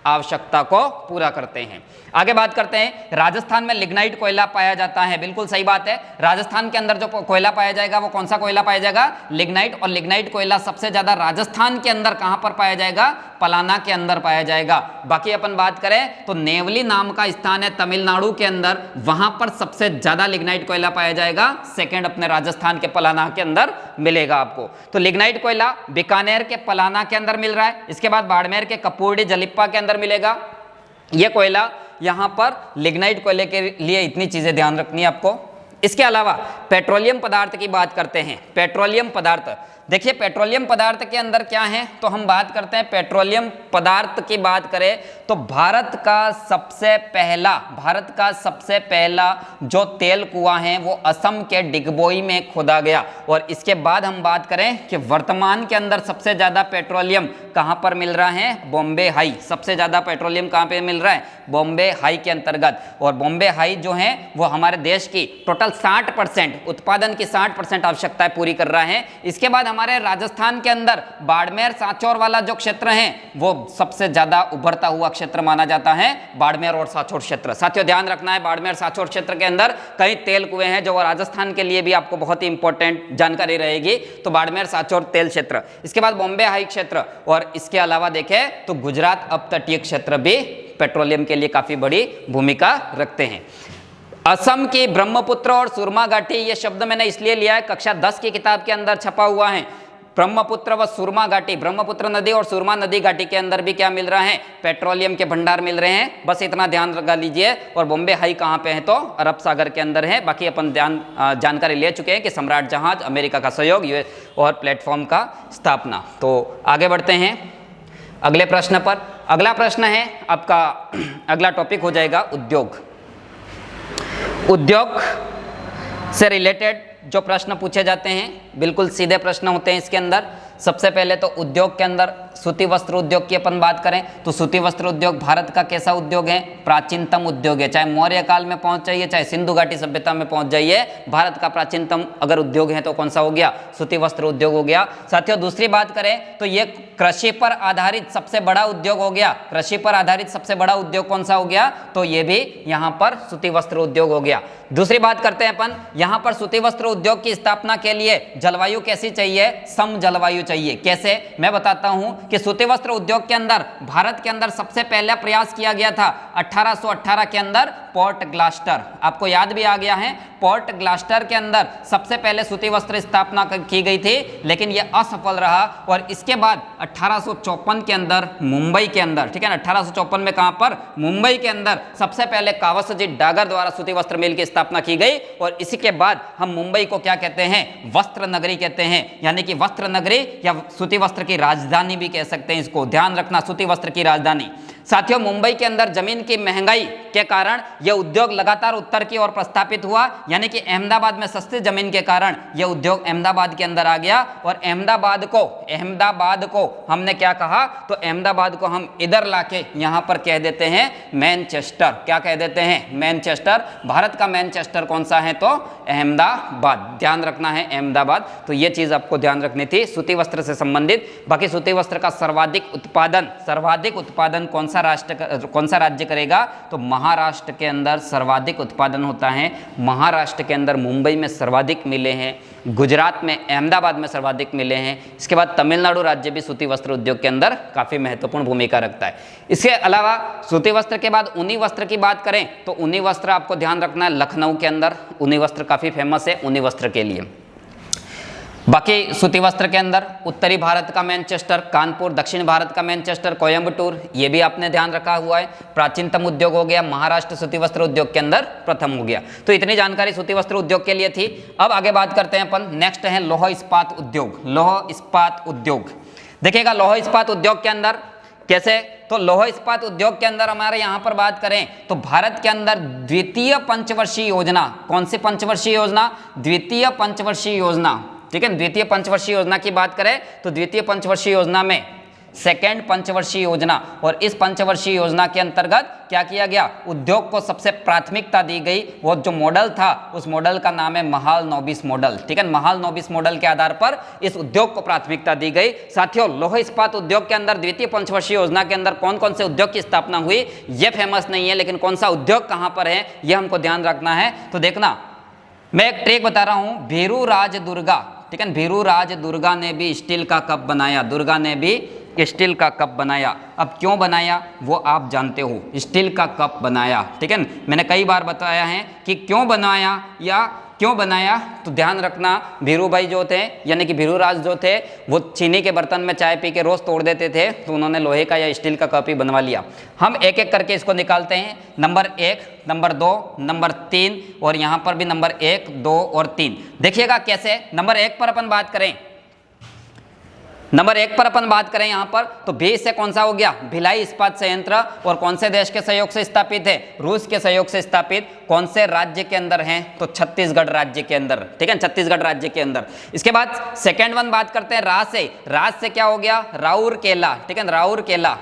आवश्यकता को पूरा करते हैं। आगे बात करते हैं, राजस्थान में लिग्नाइट कोयला पाया जाता है। बिल्कुल सही बात है, राजस्थान के अंदर जो कोयला पाया जाएगा वो कौन सा कोयला पाया जाएगा? लिग्नाइट। और लिग्नाइट कोयला सबसे ज्यादा राजस्थान के अंदर कहां पर पाया जाएगा? पलाना के अंदर पाया जाएगा। बाकी अपन बात करें तो नेवली नाम का स्थान है तमिलनाडु के अंदर, वहां पर सबसे ज्यादा लिग्नाइट कोयला पाया जाएगा। सेकेंड अपने राजस्थान के पलाना के अंदर मिलेगा आपको। तो लिग्नाइट कोयला बीकानेर के पलाना के अंदर मिल रहा है। इसके बाद बाड़मेर के कपूरडी जलिप्पा के अंदर मिलेगा यह कोयला। यहां पर लिग्नाइट कोयले के लिए इतनी चीजें ध्यान रखनी है आपको। इसके अलावा पेट्रोलियम पदार्थ की बात करते हैं। पेट्रोलियम पदार्थ, देखिए पेट्रोलियम पदार्थ के अंदर क्या है, तो हम बात करते हैं पेट्रोलियम पदार्थ की बात करें तो भारत का सबसे पहला जो तेल कुआं है वो असम के डिगबोई में खोदा गया। और इसके बाद हम बात करें कि वर्तमान के अंदर सबसे ज्यादा पेट्रोलियम कहां पर मिल रहा है? बॉम्बे हाई। सबसे ज्यादा पेट्रोलियम कहां पे मिल रहा है? बॉम्बे हाई के अंतर्गत। और बॉम्बे हाई जो है वो हमारे देश की टोटल 60% उत्पादन की 60% आवश्यकताएं पूरी कर रहा है। इसके बाद हमारे राजस्थान के अंदर बाड़मेर सांचौर वाला जो क्षेत्र है वो सबसे ज्यादा उभरता हुआ क्षेत्र माना जाता है, बाड़मेर और सांचौर क्षेत्र। साथियों ध्यान रखना है, बाड़मेर सांचौर क्षेत्र के अंदर कई तेल कुएं हैं जो राजस्थान के लिए भी आपको बहुत ही इंपॉर्टेंट जानकारी रहेगी। तो बाड़मेर सांचौर तेल क्षेत्र, इसके बाद बॉम्बे हाई क्षेत्र, और इसके अलावा देखें तो गुजरात अपतटीय क्षेत्र भी पेट्रोलियम के लिए काफी बड़ी भूमिका रखते हैं। असम की ब्रह्मपुत्र और सुरमा घाटी, ये शब्द मैंने इसलिए लिया है, कक्षा 10 की किताब के अंदर छपा हुआ है। ब्रह्मपुत्र व सुरमा घाटी, ब्रह्मपुत्र नदी और सुरमा नदी घाटी के अंदर भी क्या मिल रहा है? पेट्रोलियम के भंडार मिल रहे हैं। बस इतना ध्यान लगा लीजिए। और बॉम्बे हाई कहाँ पे है? तो अरब सागर के अंदर है। बाकी अपन जानकारी ले चुके हैं कि सम्राट जहाज, अमेरिका का सहयोग, यूएस और प्लेटफॉर्म का स्थापना। तो आगे बढ़ते हैं अगले प्रश्न पर। अगला प्रश्न है आपका, अगला टॉपिक हो जाएगा उद्योग। उद्योग से रिलेटेड जो प्रश्न पूछे जाते हैं बिल्कुल सीधे प्रश्न होते हैं इसके अंदर। सबसे पहले तो उद्योग के अंदर सूती वस्त्र उद्योग की अपन बात करें तो सूती वस्त्र उद्योग भारत का कैसा उद्योग है? प्राचीनतम उद्योग है। चाहे मौर्य काल में पहुंच जाइए, चाहे सिंधु घाटी सभ्यता में पहुंच जाइए, भारत का प्राचीनतम अगर उद्योग है तो कौन सा हो गया? सूती वस्त्र उद्योग हो गया। साथियों दूसरी बात करें तो ये कृषि पर आधारित सबसे बड़ा उद्योग हो गया। कृषि पर आधारित सबसे बड़ा उद्योग कौन सा हो गया? तो ये भी यहाँ पर सूती वस्त्र उद्योग हो गया। दूसरी बात करते हैं अपन, यहाँ पर सूती वस्त्र उद्योग की स्थापना के लिए जलवायु कैसी चाहिए? सम जलवायु चाहिए। कैसे? मैं बताता हूं कि सूती वस्त्र उद्योग के अंदर भारत के अंदर सबसे पहला प्रयास किया गया था 1818 के अंदर पोर्ट ग्लास्टर। आपको याद भी आ गया है, पोर्ट ग्लास्टर के अंदर सबसे पहले सूती वस्त्र स्थापना की गई थी, लेकिन यह असफल रहा। और इसके बाद 1854 के अंदर मुंबई के अंदर, ठीक है ना, 1854 में कहां पर? मुंबई के अंदर सबसे पहले कावसजी डागर द्वारा सूती वस्त्र मिल की स्थापना की गई। और इसी के बाद हम मुंबई को क्या कहते हैं? वस्त्र नगरी कहते हैं, यानी कि वस्त्र नगरी या सूती वस्त्र की राजधानी भी कह सकते हैं इसको। ध्यान रखना, सूती वस्त्र की राजधानी। साथियों मुंबई के अंदर जमीन की महंगाई के कारण यह उद्योग लगातार उत्तर की ओर प्रस्थापित हुआ, यानी कि अहमदाबाद में सस्ती जमीन के कारण यह उद्योग अहमदाबाद के अंदर आ गया। और अहमदाबाद को हमने क्या कहा? तो अहमदाबाद को हम इधर लाके यहां पर कह देते हैं मैनचेस्टर। क्या कह देते हैं? मैनचेस्टर। भारत का मैनचेस्टर कौन सा है? तो अहमदाबाद। ध्यान रखना है अहमदाबाद। तो यह चीज आपको ध्यान रखनी थी सूती वस्त्र से संबंधित। बाकी सूती वस्त्र का सर्वाधिक उत्पादन कौन सा राज्य करेगा? तो महाराष्ट्र के अंदर सर्वाधिक उत्पादन होता है। महाराष्ट्र के अंदर मुंबई में सर्वाधिक मिले हैं, गुजरात में अहमदाबाद में सर्वाधिक मिले हैं। इसके बाद तमिलनाडु राज्य भी सूती वस्त्र उद्योग के अंदर काफी महत्वपूर्ण भूमिका रखता है। इसके अलावा सूती वस्त्र के बाद ऊनी वस्त्र की बात करें तो ऊनी वस्त्र आपको ध्यान रखना है, लखनऊ के अंदर ऊनी वस्त्र काफी फेमस है ऊनी वस्त्र के लिए। बाकी सूती वस्त्र के अंदर उत्तरी भारत का मैनचेस्टर, कानपुर, दक्षिण भारत का मैनचेस्टर, कोयम्बटूर, ये भी आपने ध्यान रखा हुआ है। प्राचीनतम उद्योग हो गया महाराष्ट्र सूती वस्त्र उद्योग के अंदर प्रथम हो गया। तो इतनी जानकारी सूती वस्त्र उद्योग के लिए थी। अब आगे बात करते हैं अपन, नेक्स्ट है लौह इस्पात उद्योग। लौह इस्पात उद्योग देखिएगा, लौह इस्पात उद्योग के अंदर कैसे, तो लौह इस्पात उद्योग के अंदर हमारे यहाँ पर बात करें तो भारत के अंदर द्वितीय पंचवर्षीय योजना, कौन सी पंचवर्षीय योजना, द्वितीय पंचवर्षीय योजना, ठीक है। द्वितीय पंचवर्षीय योजना की बात करें तो द्वितीय पंचवर्षीय योजना में सेकेंड पंचवर्षीय योजना, और इस पंचवर्षीय योजना के अंतर्गत क्या किया गया, उद्योग को सबसे प्राथमिकता दी गई। वो जो मॉडल था उस मॉडल का नाम है महालनोबिस मॉडल, ठीक है। महालनोबिस मॉडल के आधार पर इस उद्योग को प्राथमिकता दी गई। साथियों, लौह इस्पात उद्योग के अंदर द्वितीय पंचवर्षीय योजना के अंदर कौन कौन से उद्योग की स्थापना हुई ये फेमस नहीं है, लेकिन कौन सा उद्योग कहां पर है ये हमको ध्यान रखना है। तो देखना, मैं एक ट्रिक बता रहा हूं, भीरूराज दुर्गा, ठीक है। भीरूराज दुर्गा ने भी स्टील का कप बनाया, दुर्गा ने भी स्टील का कप बनाया। अब क्यों बनाया वो आप जानते हो, स्टील का कप बनाया, ठीक है। मैंने कई बार बताया है कि क्यों बनाया या क्यों बनाया, तो ध्यान रखना, भीरू भाई जो थे यानी कि भीरूराज जो थे वो चीनी के बर्तन में चाय पी के रोज तोड़ देते थे, तो उन्होंने लोहे का या स्टील का कप ही बनवा लिया। हम एक एक करके इसको निकालते हैं, नंबर 1, नंबर 2, नंबर 3 और यहाँ पर भी नंबर 1, 2 और 3। देखिएगा कैसे, नंबर 1 पर अपन बात करें, नंबर 1 पर अपन बात करें यहाँ पर, तो भी से कौन सा हो गया, भिलाई इस्पात संयंत्र, और कौन से देश के सहयोग से स्थापित है, रूस के सहयोग से स्थापित। कौन से राज्य के अंदर है, तो छत्तीसगढ़ राज्य के अंदर, ठीक है, छत्तीसगढ़ राज्य के अंदर। इसके बाद सेकेंड वन बात करते हैं राज से, राज से क्या हो गया, राउरकेला, ठीक है, राउरकेला,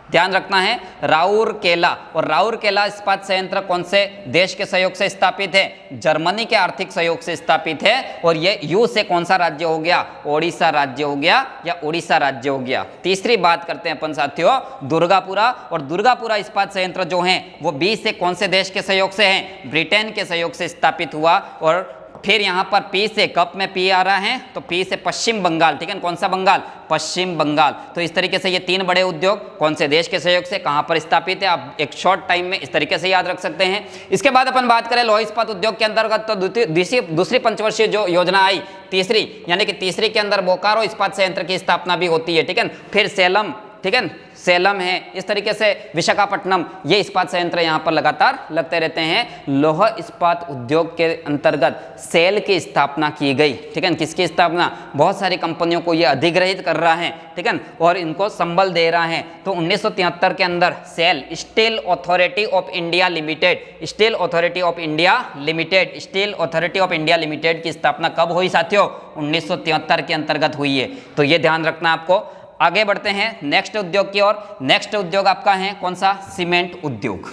ध्यान रखना है, राउरकेला। और राउरकेला इस्पात संयंत्र कौन से देश के सहयोग से स्थापित है, जर्मनी के आर्थिक सहयोग से स्थापित है। और ये यू से कौन सा राज्य हो गया, ओडिशा राज्य हो गया या ओडिशा राज्य हो गया। तीसरी बात करते हैं अपन साथियों दुर्गापुरा, और दुर्गापुरा इस्पात संयंत्र जो है वो बी से कौन से देश के सहयोग से है, ब्रिटेन के सहयोग से स्थापित हुआ। और फिर यहाँ पर पी से, कप में पी आ रहा है तो पी से पश्चिम बंगाल, ठीक है, कौन सा बंगाल, पश्चिम बंगाल। तो इस तरीके से ये 3 बड़े उद्योग कौन से देश के सहयोग से कहाँ पर स्थापित है, आप एक शॉर्ट टाइम में इस तरीके से याद रख सकते हैं। इसके बाद अपन बात करें लौह इस्पात उद्योग के अंतर्गत, तो दूसरी पंचवर्षीय जो योजना आई, तीसरी, यानी कि तीसरी के अंदर बोकारो इस्पात संयंत्र की स्थापना भी होती है, ठीक है। फिर सेलम, ठीक है, सेलम है, इस तरीके से विशाखापट्टनम, ये इस्पात संयंत्र यहाँ पर लगातार लगते रहते हैं। लौह इस्पात उद्योग के अंतर्गत सेल की स्थापना की गई, ठीक है। किसकी स्थापना, बहुत सारी कंपनियों को ये अधिग्रहित कर रहा है, ठीक है, और इनको संबल दे रहा है। तो 1973 के अंदर SAIL, steel authority of India limited, steel authority of India limited, steel authority of India limited की स्थापना कब हुई साथियों, 1973 के अंतर्गत हुई है। तो ये ध्यान रखना आपको। आगे बढ़ते हैं नेक्स्ट उद्योग की ओर। नेक्स्ट उद्योग आपका है कौन सा, सीमेंट उद्योग।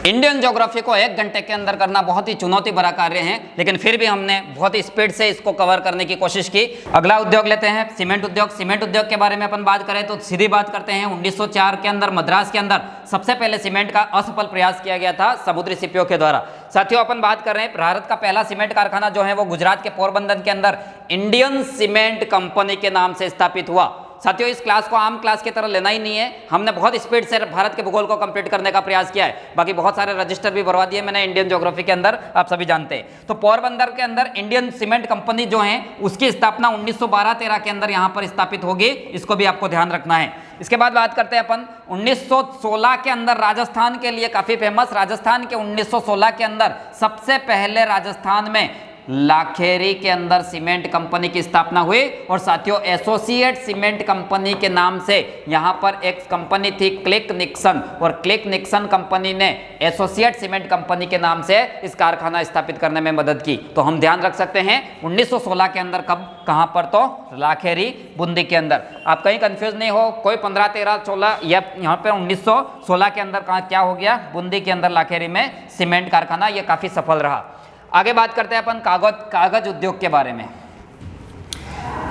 इंडियन ज्योग्राफी को 1 घंटे के अंदर करना बहुत ही चुनौती भरा कार्य है, लेकिन फिर भी हमने बहुत ही स्पीड से इसको कवर करने की कोशिश की। अगला उद्योग लेते हैं सीमेंट उद्योग। सीमेंट उद्योग के बारे में अपन बात करें तो सीधी बात करते हैं, 1904 के अंदर मद्रास के अंदर सबसे पहले सीमेंट का असफल प्रयास किया गया था समुद्री सिपियों के द्वारा। साथियों, अपन बात कर रहे हैं भारत का पहला सीमेंट कारखाना जो है वो गुजरात के पोरबंदर के अंदर इंडियन सीमेंट कंपनी के नाम से स्थापित हुआ। साथियों, इस क्लास को आम क्लास की तरह लेना ही नहीं है, हमने बहुत स्पीड से भारत के भूगोल को कंप्लीट करने का प्रयास किया है। बाकी बहुत सारे रजिस्टर भी भरवा दिए मैंने इंडियन ज्योग्राफी के अंदर, आप सभी जानते हैं। तो पोरबंदर के अंदर इंडियन सीमेंट कंपनी जो है उसकी स्थापना 1912-13 के अंदर यहाँ पर स्थापित होगी, इसको भी आपको ध्यान रखना है। इसके बाद बात करते हैं अपन 1916 के अंदर राजस्थान के लिए काफी फेमस, राजस्थान के 1916 के अंदर सबसे पहले राजस्थान में लाखेरी के अंदर सीमेंट कंपनी की स्थापना हुई। और साथियों, एसोसिएट सीमेंट कंपनी के नाम से यहाँ पर एक कंपनी थी क्लिक निक्सन, और क्लिक निक्सन कंपनी ने एसोसिएट सीमेंट कंपनी के नाम से इस कारखाना स्थापित करने में मदद की। तो हम ध्यान रख सकते हैं 1916 के अंदर, कब, कहां पर, तो लाखेरी बूंदी के अंदर। आप कहीं कंफ्यूज नहीं हो, कोई 15, 13, 16 या यहाँ पे 1916 के अंदर कहाँ क्या हो गया, बूंदी के अंदर लाखेरी में सीमेंट कारखाना, ये काफी सफल रहा। आगे बात करते हैं अपन कागज उद्योग के बारे में।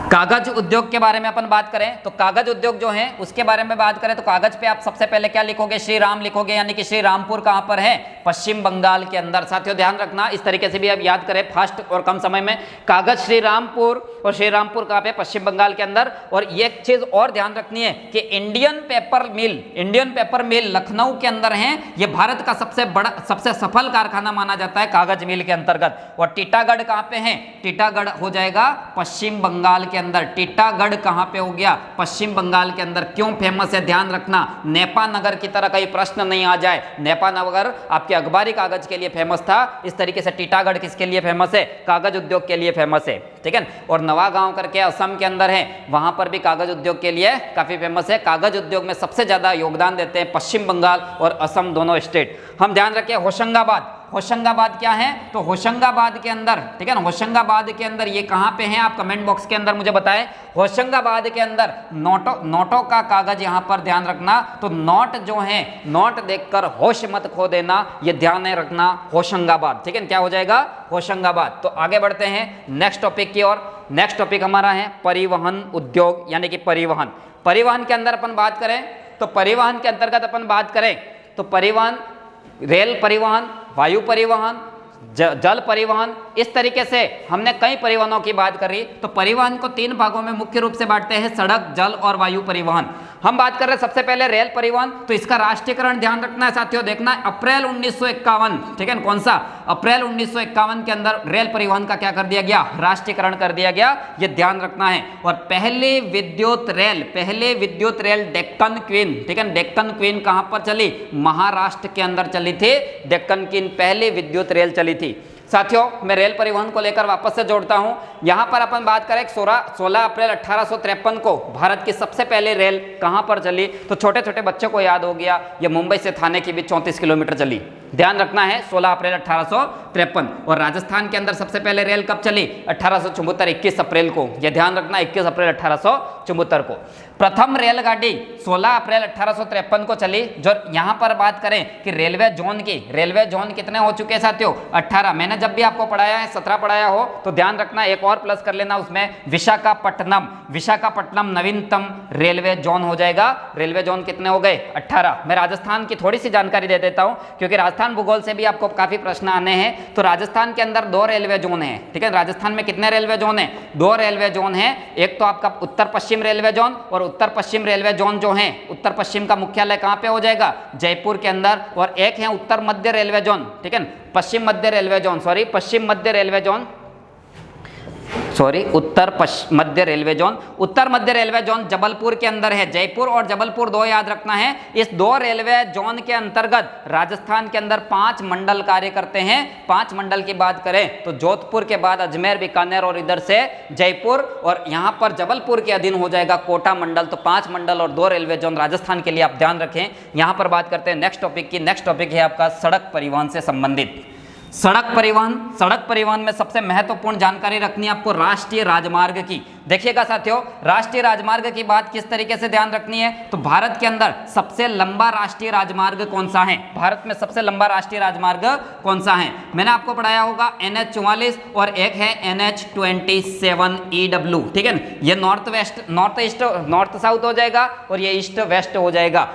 कागज उद्योग के बारे में अपन बात करें तो कागज उद्योग जो है उसके बारे में बात करें तो कागज पे आप सबसे पहले क्या लिखोगे, श्री राम लिखोगे, यानी कि श्री रामपुर कहां पर है, पश्चिम बंगाल के अंदर। साथियों ध्यान रखना, इस तरीके से भी आप याद करें फास्ट और कम समय में, कागज श्री रामपुर, और श्री रामपुर कहां पे, पश्चिम बंगाल के अंदर। और एक चीज और ध्यान रखनी है कि इंडियन पेपर मिल लखनऊ के अंदर है। ये भारत का सबसे बड़ा, सबसे सफल कारखाना माना जाता है कागज मिल के अंतर्गत। और टीटागढ़ कहां पे है, टीटागढ़ हो जाएगा पश्चिम बंगाल के अंदर। टीटागढ़ कहां पे हो गया, पश्चिम बंगाल के अंदर। क्यों फेमस है ध्यान रखना, नेपा नगर की तरह कहीं प्रश्न नहीं आ जाए। नेपा नगर आपके अखबारी कागज के लिए फेमस था, इस तरीके से टीटागढ़ किसके लिए फेमस है, कागज उद्योग के लिए फेमस है, ठीक है। और नवागांव करके असम के अंदर है, वहां पर भी कागज उद्योग के लिए काफी फेमस है। कागज उद्योग में सबसे ज्यादा योगदान देते हैं पश्चिम बंगाल और असम दोनों स्टेट। हम ध्यान रखें होशंगाबाद, होशंगाबाद क्या है, तो होशंगाबाद के अंदर, ठीक है ना, होशंगाबाद के अंदर ये कहां पे है, आप कमेंट बॉक्स के अंदर मुझे बताएं। होशंगाबाद के अंदर नोटों का कागज यहां पर ध्यान रखना, तो नोट जो है, नोट देखकर होश मत खो देना, ये ध्यान रखना, होशंगाबाद, ठीक है। क्या हो जाएगा, होशंगाबाद। तो आगे बढ़ते हैं नेक्स्ट टॉपिक की ओर। नेक्स्ट टॉपिक हमारा है परिवहन उद्योग, यानी कि परिवहन। परिवहन के अंदर अपन बात करें तो परिवहन के अंतर्गत अपन बात करें तो परिवहन, रेल परिवहन, वायु परिवहन, जल परिवहन, इस तरीके से हमने कई परिवहनों की बात करी। तो परिवहन को तीन भागों में मुख्य रूप से बांटते हैं, सड़क, जल और वायु परिवहन। हम बात कर रहे हैं सबसे पहले रेल परिवहन। तो इसका राष्ट्रीयकरण ध्यान रखना है साथियों, देखना है अप्रैल 1951, ठीक है, कौन सा, अप्रैल 1951 के अंदर रेल परिवहन का क्या कर दिया गया, राष्ट्रीयकरण कर दिया गया, ये ध्यान रखना है। और पहले विद्युत रेल डेक्कन क्वीन, ठीक है, डेक्कन क्वीन कहां पर चली, महाराष्ट्र के अंदर चली थी। डेक्कन क्वीन पहले विद्युत रेल चली थी। साथियों मैं रेल परिवहन को लेकर वापस से जोड़ता हूं। यहां पर अपन बात करें 16 अप्रैल 1853 को भारत की सबसे पहले रेल कहां पर चली, तो छोटे छोटे बच्चों को याद हो गया, ये मुंबई से थाने के बीच 34 किलोमीटर चली। ध्यान रखना है 16 अप्रैल 1853। और राजस्थान के अंदर सबसे पहले रेल कब चली, 1874, 21 अप्रैल को, यह ध्यान रखना, 21 अप्रैल 1874 को। प्रथम रेलगाड़ी 16 अप्रैल 1853 को चली। जो यहां पर बात करें कि रेलवे जोन की, रेलवे जोन कितने हो चुके हैं साथियों, 18। मैंने जब भी आपको पढ़ाया है 17 पढ़ाया हो तो ध्यान रखना, एक और प्लस कर लेना उसमें, विशाखापट्टनम नवीनतम रेलवे जोन हो जाएगा। रेलवे जोन कितने हो गए, 18। मैं राजस्थान की थोड़ी सी जानकारी दे देता हूं, क्योंकि राजस्थान भूगोल से भी आपको काफी प्रश्न आने हैं। तो राजस्थान के अंदर 2 रेलवे जोन है, ठीक है। राजस्थान में कितने रेलवे जोन है, 2 रेलवे जोन है। एक तो आपका उत्तर पश्चिम रेलवे जोन, और उत्तर पश्चिम रेलवे जोन जो है, उत्तर पश्चिम का मुख्यालय कहां पे हो जाएगा, जयपुर के अंदर। और एक है उत्तर मध्य रेलवे जोन, ठीक है, पश्चिम मध्य रेलवे जोन, उत्तर मध्य रेलवे जोन, उत्तर मध्य रेलवे जोन जबलपुर के अंदर है। जयपुर और जबलपुर 2 याद रखना है। इस 2 रेलवे जोन के अंतर्गत राजस्थान के अंदर 5 मंडल कार्य करते हैं। 5 मंडल की बात करें तो जोधपुर के बाद अजमेर, बीकानेर और इधर से जयपुर, और यहां पर जबलपुर के अधीन हो जाएगा कोटा मंडल। तो 5 मंडल और 2 रेलवे जोन राजस्थान के लिए आप ध्यान रखें। यहां पर बात करते हैं नेक्स्ट टॉपिक की। नेक्स्ट टॉपिक है आपका सड़क परिवहन से संबंधित। सड़क परिवहन में सबसे महत्वपूर्ण जानकारी रखनी है आपको राष्ट्रीय राजमार्ग की। देखिएगा साथियों, राष्ट्रीय राजमार्ग की बात किस तरीके से ध्यान रखनी है, तो भारत के अंदर सबसे लंबा राष्ट्रीय राजमार्ग कौन सा है, भारत में सबसे लंबा राष्ट्रीय राजमार्ग कौन सा है। मैंने आपको पढ़ाया होगा NH44 और एक है NH27EW, ठीक है। ये नॉर्थ साउथ हो जाएगा और ये ईस्ट वेस्ट हो जाएगा।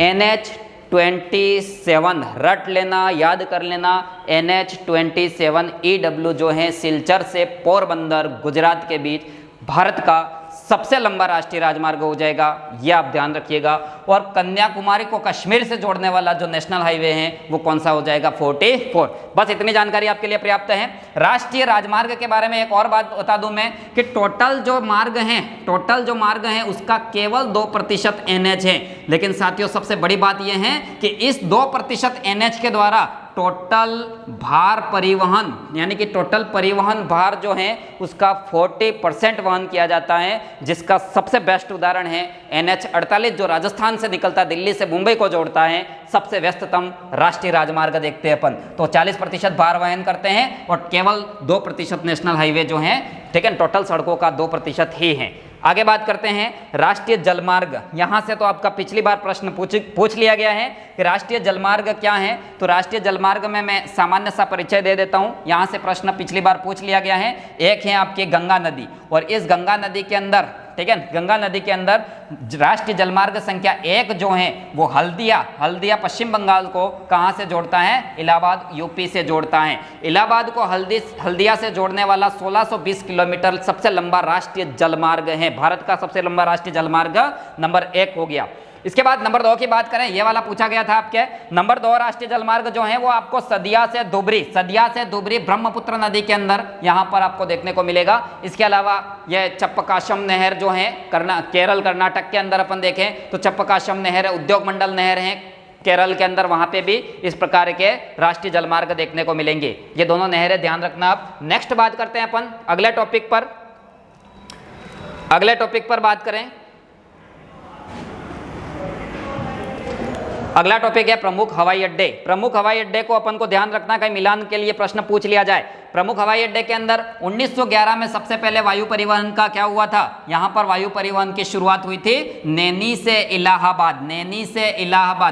NH27 रट लेना, याद कर लेना। NH27EW जो है सिलचर से पोरबंदर गुजरात के बीच भारत का सबसे लंबा राष्ट्रीय राजमार्ग हो जाएगा, ये आप ध्यान रखिएगा। और कन्याकुमारी को कश्मीर से जोड़ने वाला जो नेशनल हाईवे है वो कौन सा हो जाएगा, 44। बस इतनी जानकारी आपके लिए पर्याप्त है। राष्ट्रीय राजमार्ग के बारे में एक और बात बता दूं मैं कि टोटल जो मार्ग हैं उसका केवल 2% NH है। लेकिन साथियों सबसे बड़ी बात यह है कि इस 2% NH के द्वारा टोटल भार परिवहन, यानी कि टोटल परिवहन भार जो है उसका 40% वहन किया जाता है, जिसका सबसे बेस्ट उदाहरण है NH48 जो राजस्थान से निकलता, दिल्ली से मुंबई को जोड़ता है। सबसे व्यस्ततम राष्ट्रीय राजमार्ग देखते हैं अपन, तो 40% भार वहन करते हैं और केवल 2% नेशनल हाईवे जो है, ठीक है, टोटल सड़कों का 2% ही है। आगे बात करते हैं राष्ट्रीय जलमार्ग। यहां से तो आपका पिछली बार प्रश्न पूछ लिया गया है कि राष्ट्रीय जलमार्ग क्या है। तो राष्ट्रीय जलमार्ग में मैं सामान्य सा परिचय दे देता हूं। यहां से प्रश्न पिछली बार पूछ लिया गया है। एक है आपकी गंगा नदी, और इस गंगा नदी के अंदर, ठीक है, गंगा नदी के अंदर राष्ट्रीय जलमार्ग संख्या 1 जो है वो हल्दिया पश्चिम बंगाल को कहां से जोड़ता है? इलाहाबाद यूपी से जोड़ता है। इलाहाबाद को हल्दिया से जोड़ने वाला 1620 किलोमीटर सबसे लंबा राष्ट्रीय जलमार्ग है। भारत का सबसे लंबा राष्ट्रीय जलमार्ग नंबर 1 हो गया। इसके बाद नंबर 2 की बात करें, ये वाला पूछा गया था आपके। नंबर 2 राष्ट्रीय जलमार्ग जो है वो आपको सदिया से धुबरी ब्रह्मपुत्र नदी के अंदर यहां पर आपको देखने को मिलेगा। इसके अलावा ये चप्पकाशम नहर जो है केरल कर्नाटक के अंदर अपन देखें तो चप्पकाशम नहर उद्योग मंडल नहर है केरल के अंदर, वहां पे भी इस प्रकार के राष्ट्रीय जलमार्ग देखने को मिलेंगे। ये दोनों नहरें ध्यान रखना आप। नेक्स्ट बात करते हैं अपन अगले टॉपिक पर बात करें। अगला टॉपिक है प्रमुख हवाई अड्डे। प्रमुख हवाई अड्डे को अपन को ध्यान रखना, कहीं मिलान के लिए प्रश्न पूछ लिया जाए। प्रमुख हवाई अड्डे के अंदर 1911 में सबसे पहले वायु परिवहन का क्या हुआ था? यहां पर वायु परिवहन की शुरुआत हुई थी नैनी से इलाहाबाद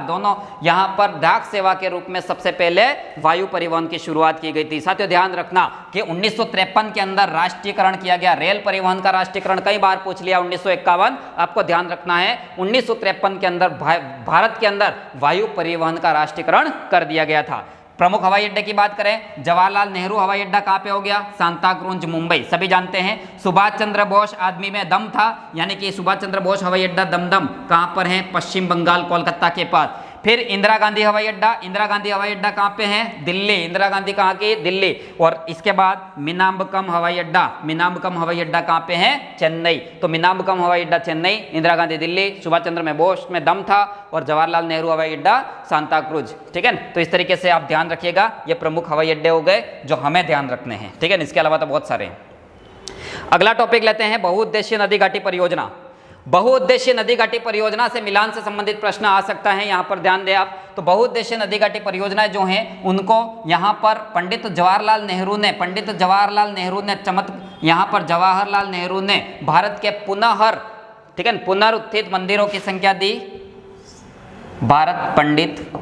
दोनों यहां पर डाक सेवा के रूप में सबसे पहले वायु परिवहन की शुरुआत की गई थी। साथियों ध्यान रखना कि 1953 के अंदर राष्ट्रीयकरण किया गया। रेल परिवहन का राष्ट्रीयकरण कई बार पूछ लिया। 1951 आपको ध्यान रखना है, 1953 के अंदर भारत के अंदर वायु परिवहन का राष्ट्रीयकरण कर दिया गया था। प्रमुख हवाई अड्डे की बात करें, जवाहरलाल नेहरू हवाई अड्डा कहां पे हो गया? सांता क्रूज मुंबई, सभी जानते हैं। सुभाष चंद्र बोस आदमी में दम था, यानी कि सुभाष चंद्र बोस हवाई अड्डा दमदम कहां पर है? पश्चिम बंगाल कोलकाता के पास। फिर इंदिरा गांधी हवाई अड्डा कहां पे है? दिल्ली। इंदिरा गांधी कहां की? दिल्ली। और इसके बाद मीनाम्बकम हवाई अड्डा कहां पे है? चेन्नई। तो मीनाम्बकम हवाई अड्डा चेन्नई, इंदिरा गांधी दिल्ली, सुभाष चंद्र बोस में दम था, और जवाहरलाल नेहरू हवाई अड्डा सांता क्रूज। ठीक है, तो इस तरीके से आप ध्यान रखिएगा। ये प्रमुख हवाई अड्डे हो गए जो हमें ध्यान रखने हैं। ठीक है, इसके अलावा तो बहुत सारे हैं। अगला टॉपिक लेते हैं बहुउद्देशीय नदी घाटी परियोजना। बहुउद्देशीय नदी घाटी परियोजना से मिलान से संबंधित प्रश्न आ सकता है, यहां पर ध्यान दें आप। तो बहुउद्देशीय नदी घाटी परियोजनाएं जो हैं उनको यहां पर पंडित जवाहरलाल नेहरू ने भारत के पुनरुत्थित मंदिरों की संख्या दी। पंडित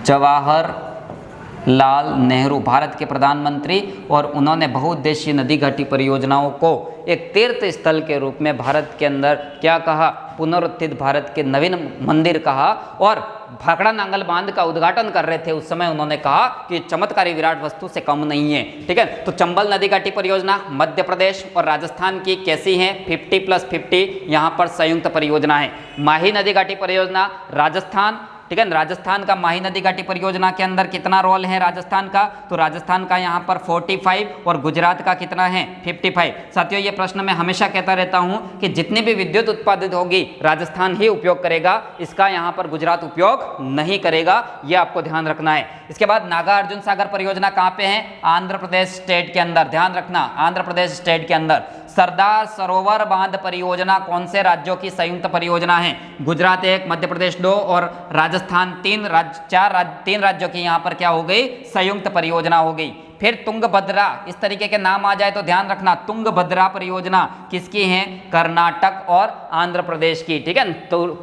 जवाहरलाल नेहरू भारत के प्रधानमंत्री, और उन्होंने बहुउद्देशीय नदी घाटी परियोजनाओं को एक तीर्थ स्थल के रूप में भारत के अंदर क्या कहा? पुनरुत्थित भारत के नवीन मंदिर कहा। और भाखड़ा नांगल बांध का उद्घाटन कर रहे थे उस समय उन्होंने कहा कि चमत्कारी विराट वस्तु से कम नहीं है। ठीक है, तो चंबल नदी घाटी परियोजना मध्य प्रदेश और राजस्थान की कैसी है? 50+50 यहां पर संयुक्त परियोजना है। माही नदी घाटी परियोजना राजस्थान, ठीक है, राजस्थान का माही नदी घाटी परियोजना के अंदर कितना रोल है राजस्थान का? तो राजस्थान का यहाँ पर 45 और गुजरात का कितना है? 55। साथियों ये प्रश्न मैं हमेशा कहता रहता हूँ कि जितनी भी विद्युत उत्पादित होगी राजस्थान ही उपयोग करेगा, इसका यहाँ पर गुजरात उपयोग नहीं करेगा, ये आपको ध्यान रखना है। इसके बाद नागा अर्जुन सागर परियोजना कहाँ पे है? आंध्र प्रदेश स्टेट के अंदर, ध्यान रखना, आंध्र प्रदेश स्टेट के अंदर। सरदार सरोवर बांध परियोजना कौन से राज्यों की संयुक्त परियोजना है? गुजरात 1, मध्य प्रदेश 2 और राजस्थान 3 राज्यों की यहाँ पर क्या हो गई? संयुक्त परियोजना हो गई। फिर तुंगभद्रा, इस तरीके के नाम आ जाए तो ध्यान रखना, तुंगभद्रा परियोजना किसकी है? कर्नाटक और आंध्र प्रदेश की। ठीक है, तो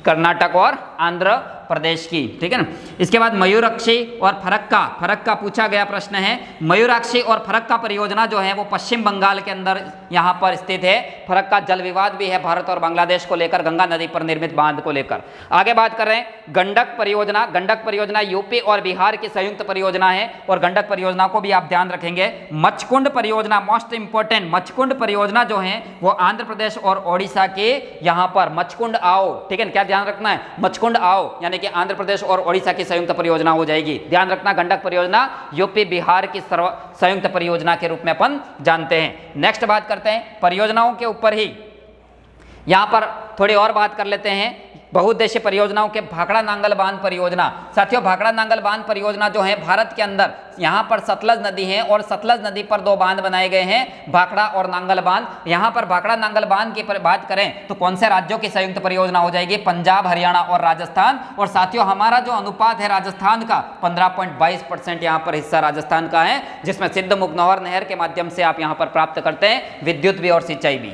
कर्नाटक और आंध्र प्रदेश की। ठीक है ना। इसके बाद मयूराक्षी और फरक्का पूछा गया प्रश्न है। मयूराक्षी और फरक्का परियोजना जो है वो पश्चिम बंगाल के अंदर यहाँ पर स्थित है। फरक्का जल विवाद भी है भारत और बांग्लादेश को लेकर, गंगा नदी पर निर्मित बांध को लेकर। आगे बात कर रहे हैं गंडक परियोजना। गंडक परियोजना यूपी और बिहार की संयुक्त परियोजना है और गंडक परियोजना को भी आप ध्यान रखेंगे। मचकुंड परियोजना मोस्ट इंपोर्टेंट, मचकुंड परियोजना जो है वो आंध्र प्रदेश और ओडिशा के यहाँ पर मचकुंड आओ। ठीक है, क्या ध्यान रखना है? मचकुंड आओ यानी कि आंध्र प्रदेश और ओडिशा की संयुक्त परियोजना हो जाएगी। ध्यान रखना, गंडक परियोजना यूपी बिहार की संयुक्त परियोजना के रूप में अपन जानते हैं। नेक्स्ट बात करते हैं परियोजनाओं के ऊपर ही, यहां पर थोड़ी और बात कर लेते हैं बहुउद्देशीय परियोजनाओं के। भाखड़ा नांगल बांध परियोजना। साथियों भाखड़ा नांगल बांध परियोजना जो है भारत के अंदर, यहाँ पर सतलज नदी है और सतलज नदी पर 2 बांध बनाए गए हैं, भाखड़ा और नांगल बांध। यहाँ पर भाखड़ा नांगल बांध की बात करें तो कौन से राज्यों की संयुक्त परियोजना हो जाएगी? पंजाब, हरियाणा और राजस्थान। और साथियों हमारा जो अनुपात है राजस्थान का 15.22% यहाँ पर हिस्सा राजस्थान का है, जिसमें सिद्धमुख नहर के माध्यम से आप यहाँ पर प्राप्त करते हैं विद्युत भी और सिंचाई भी।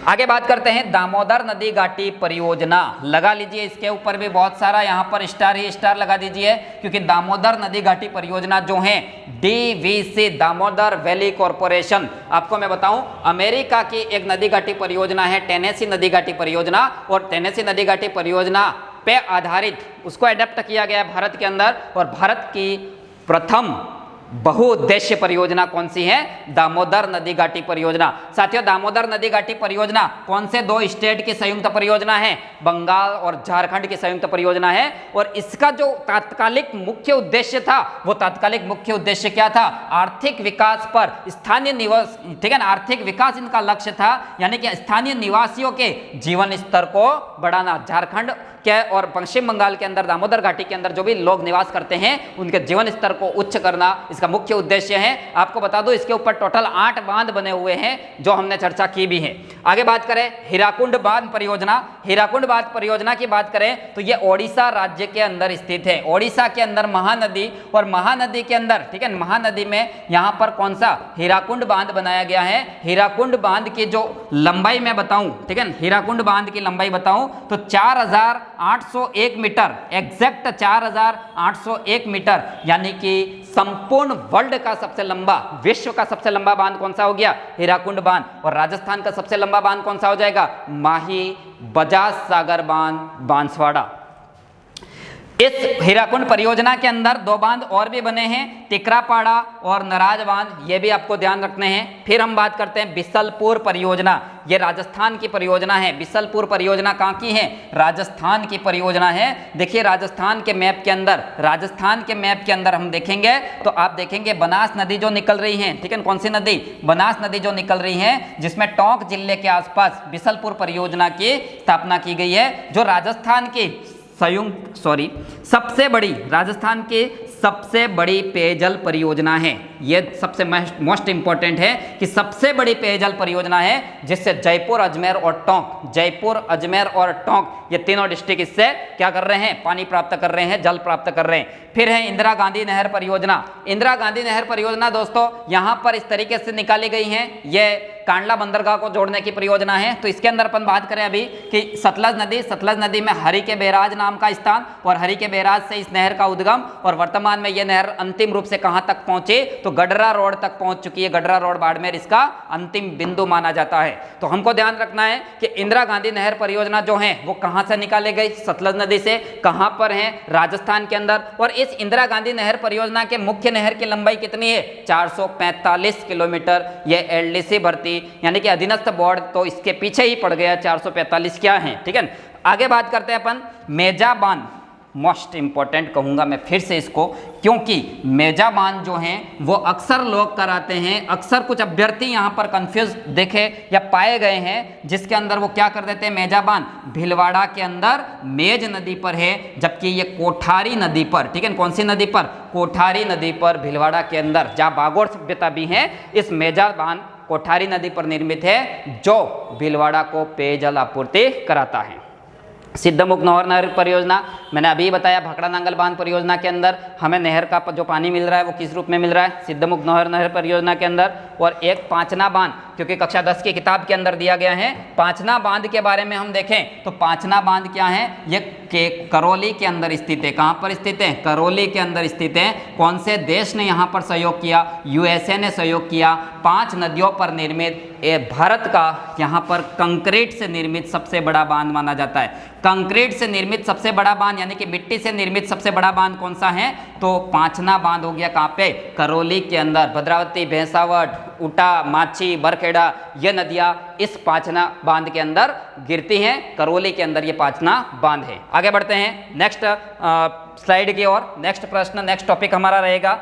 आगे बात करते हैं दामोदर नदी घाटी परियोजना। लगा लीजिए, इसके ऊपर भी बहुत सारा यहाँ पर स्टार ही स्टार लगा दीजिए, क्योंकि दामोदर नदी घाटी परियोजना जो है DVC दामोदर वैली कॉरपोरेशन, आपको मैं बताऊं अमेरिका की एक नदी घाटी परियोजना है टेनेसी नदी घाटी परियोजना, और टेनेसी नदी घाटी परियोजना पे आधारित उसको एडेप्ट किया गया भारत के अंदर, और भारत की प्रथम बहुउद्देश्य परियोजना कौन सी है? दामोदर नदी घाटी परियोजना। साथियों, दामोदर नदी घाटी परियोजना कौन से दो स्टेट की संयुक्त परियोजना है? बंगाल और झारखंड की संयुक्त परियोजना है। और इसका जो तात्कालिक मुख्य उद्देश्य था, वो तात्कालिक मुख्य उद्देश्य क्या था? आर्थिक विकास पर स्थानीय निवास, ठीक है ना, आर्थिक विकास इनका लक्ष्य था, यानी कि स्थानीय निवासियों के जीवन स्तर को बढ़ाना। झारखंड के और पश्चिम बंगाल के अंदर दामोदर घाटी के अंदर जो भी लोग निवास करते हैं उनके जीवन स्तर को उच्च करना इसका मुख्य उद्देश्य है। आपको बता दो इसके ऊपर टोटल 8 बांध बने हुए हैं जो हमने चर्चा की भी है। आगे बात करें हीराकुंड बांध परियोजना। हीराकुंड बांध परियोजना की बात करें तो ये ओडिशा राज्य के अंदर स्थित है। ओडिशा के अंदर महानदी, और महानदी के अंदर, ठीक है, महानदी में यहाँ पर कौन सा हीराकुंड बांध बनाया गया है। हीराकुंड बांध की जो लंबाई मैं बताऊं, ठीक है, हीराकुंड बांध की लंबाई बताऊं तो 4801 मीटर, एग्जैक्ट 4801 मीटर, यानी कि संपूर्ण वर्ल्ड का सबसे लंबा, विश्व का सबसे लंबा बांध कौन सा हो गया? हीराकुंड बांध। और राजस्थान का सबसे लंबा बांध कौन सा हो जाएगा? माही बजाज सागर बांध, बांसवाड़ा। इस हीराकुंड परियोजना के अंदर 2 बांध और भी बने हैं, तिकरापाड़ा और नराज बांध, ये भी आपको ध्यान रखने हैं। फिर हम बात करते हैं बिसलपुर परियोजना। ये राजस्थान की परियोजना है। बिसलपुर परियोजना कहाँ की है? राजस्थान की परियोजना है। देखिए राजस्थान के मैप के अंदर, राजस्थान के मैप के अंदर हम देखेंगे तो आप देखेंगे बनास नदी जो निकल रही है, ठीक है, कौन सी नदी? बनास नदी जो निकल रही है, जिसमें टोंक जिले के आसपास बिसलपुर परियोजना की स्थापना की गई है, जो राजस्थान की सबसे बड़ी, राजस्थान की सबसे बड़ी पेयजल परियोजना है। यह सबसे मोस्ट इंपॉर्टेंट है कि सबसे बड़ी पेयजल परियोजना है, जिससे जयपुर, अजमेर और टोंक, जयपुर, अजमेर और टोंक, ये तीनों डिस्ट्रिक्ट इससे क्या कर रहे हैं? पानी प्राप्त कर रहे हैं, जल प्राप्त कर रहे हैं। फिर है इंदिरा गांधी नहर परियोजना। इंदिरा गांधी नहर परियोजना दोस्तों यहाँ पर इस तरीके से निकाली गई है, ये कांडला बंदरगाह को जोड़ने की परियोजना है। तो इसके अंदर अपन बात करें अभी कि सतलज नदी में हरि के बैराज नाम का स्थान, और हरि के बैराज से इस नहर का उद्गम, और वर्तमान में यह नहर अंतिम रूप से कहां तक पहुंचे तो गडरा रोड तक पहुंच चुकी है। गडरा रोड बाड़मेर इसका अंतिम बिंदु माना जाता है। तो हमको ध्यान रखना है कि इंदिरा गांधी नहर परियोजना जो है वो कहां से निकाले गई? सतलज नदी से। कहां पर है? राजस्थान के अंदर। और इस इंदिरा गांधी नहर परियोजना के मुख्य नहर की लंबाई कितनी है? 445 किलोमीटर। यह LDC भर्ती यानी कि अधीनस्थ बोर्ड तो इसके पीछे ही पड़ गया, 445 क्या है, ठीक है। आगे बात करते हैं अपन मेजा बांध। मोस्ट इंपॉर्टेंट कहूंगा मैं फिर से इसको, क्योंकि मेजा बांध जो है वो अक्सर लोग कराते हैं, अक्सर कुछ अभ्यर्थी यहाँ पर कंफ्यूज देखे या पाए गए हैं, जिसके अंदर वो क्या कर देते हैं? मेजा बांध भीलवाड़ा के अंदर मेज नदी पर है, जबकि ये कोठारी नदी पर, ठीक है, कौन सी नदी पर? कोठारी नदी पर, भीलवाड़ा के अंदर, जहाँ बागोर सभ्यता भी है। इस मेजा बांध कोठारी नदी पर निर्मित है, जो भीलवाड़ा को पेयजल आपूर्ति कराता है। सिद्धमुख नहर परियोजना मैंने अभी बताया। भाखड़ा नांगल बांध परियोजना के अंदर हमें नहर का जो पानी मिल रहा है वो किस रूप में मिल रहा है? सिद्धमुख नहर परियोजना के अंदर। और एक पांचना बांध, क्योंकि कक्षा 10 की किताब के अंदर दिया गया है। पांचना बांध के बारे में हम देखें तो पांचना बांध क्या है? ये करौली के अंदर स्थित है। कहाँ पर स्थित है? करौली के अंदर स्थित है। कौन से देश ने यहाँ पर सहयोग किया? USA ने सहयोग किया। 5 नदियों पर निर्मित भारत का यहाँ पर कंक्रीट से निर्मित सबसे बड़ा बांध माना जाता है। कंक्रीट से निर्मित सबसे बड़ा बांध यानी कि मिट्टी से निर्मित सबसे बड़ा बांध कौन सा है? तो पांचना बांध हो गया। कहाँ पे? करौली के अंदर। भद्रावती, भैंसावट, उटा, माची, बरखेड़ा, ये नदियाँ इस पांचना बांध के अंदर गिरती हैं। करौली के अंदर ये पांचना बांध है। आगे बढ़ते हैं नेक्स्ट स्लाइड की ओर। नेक्स्ट प्रश्न, नेक्स्ट टॉपिक हमारा रहेगा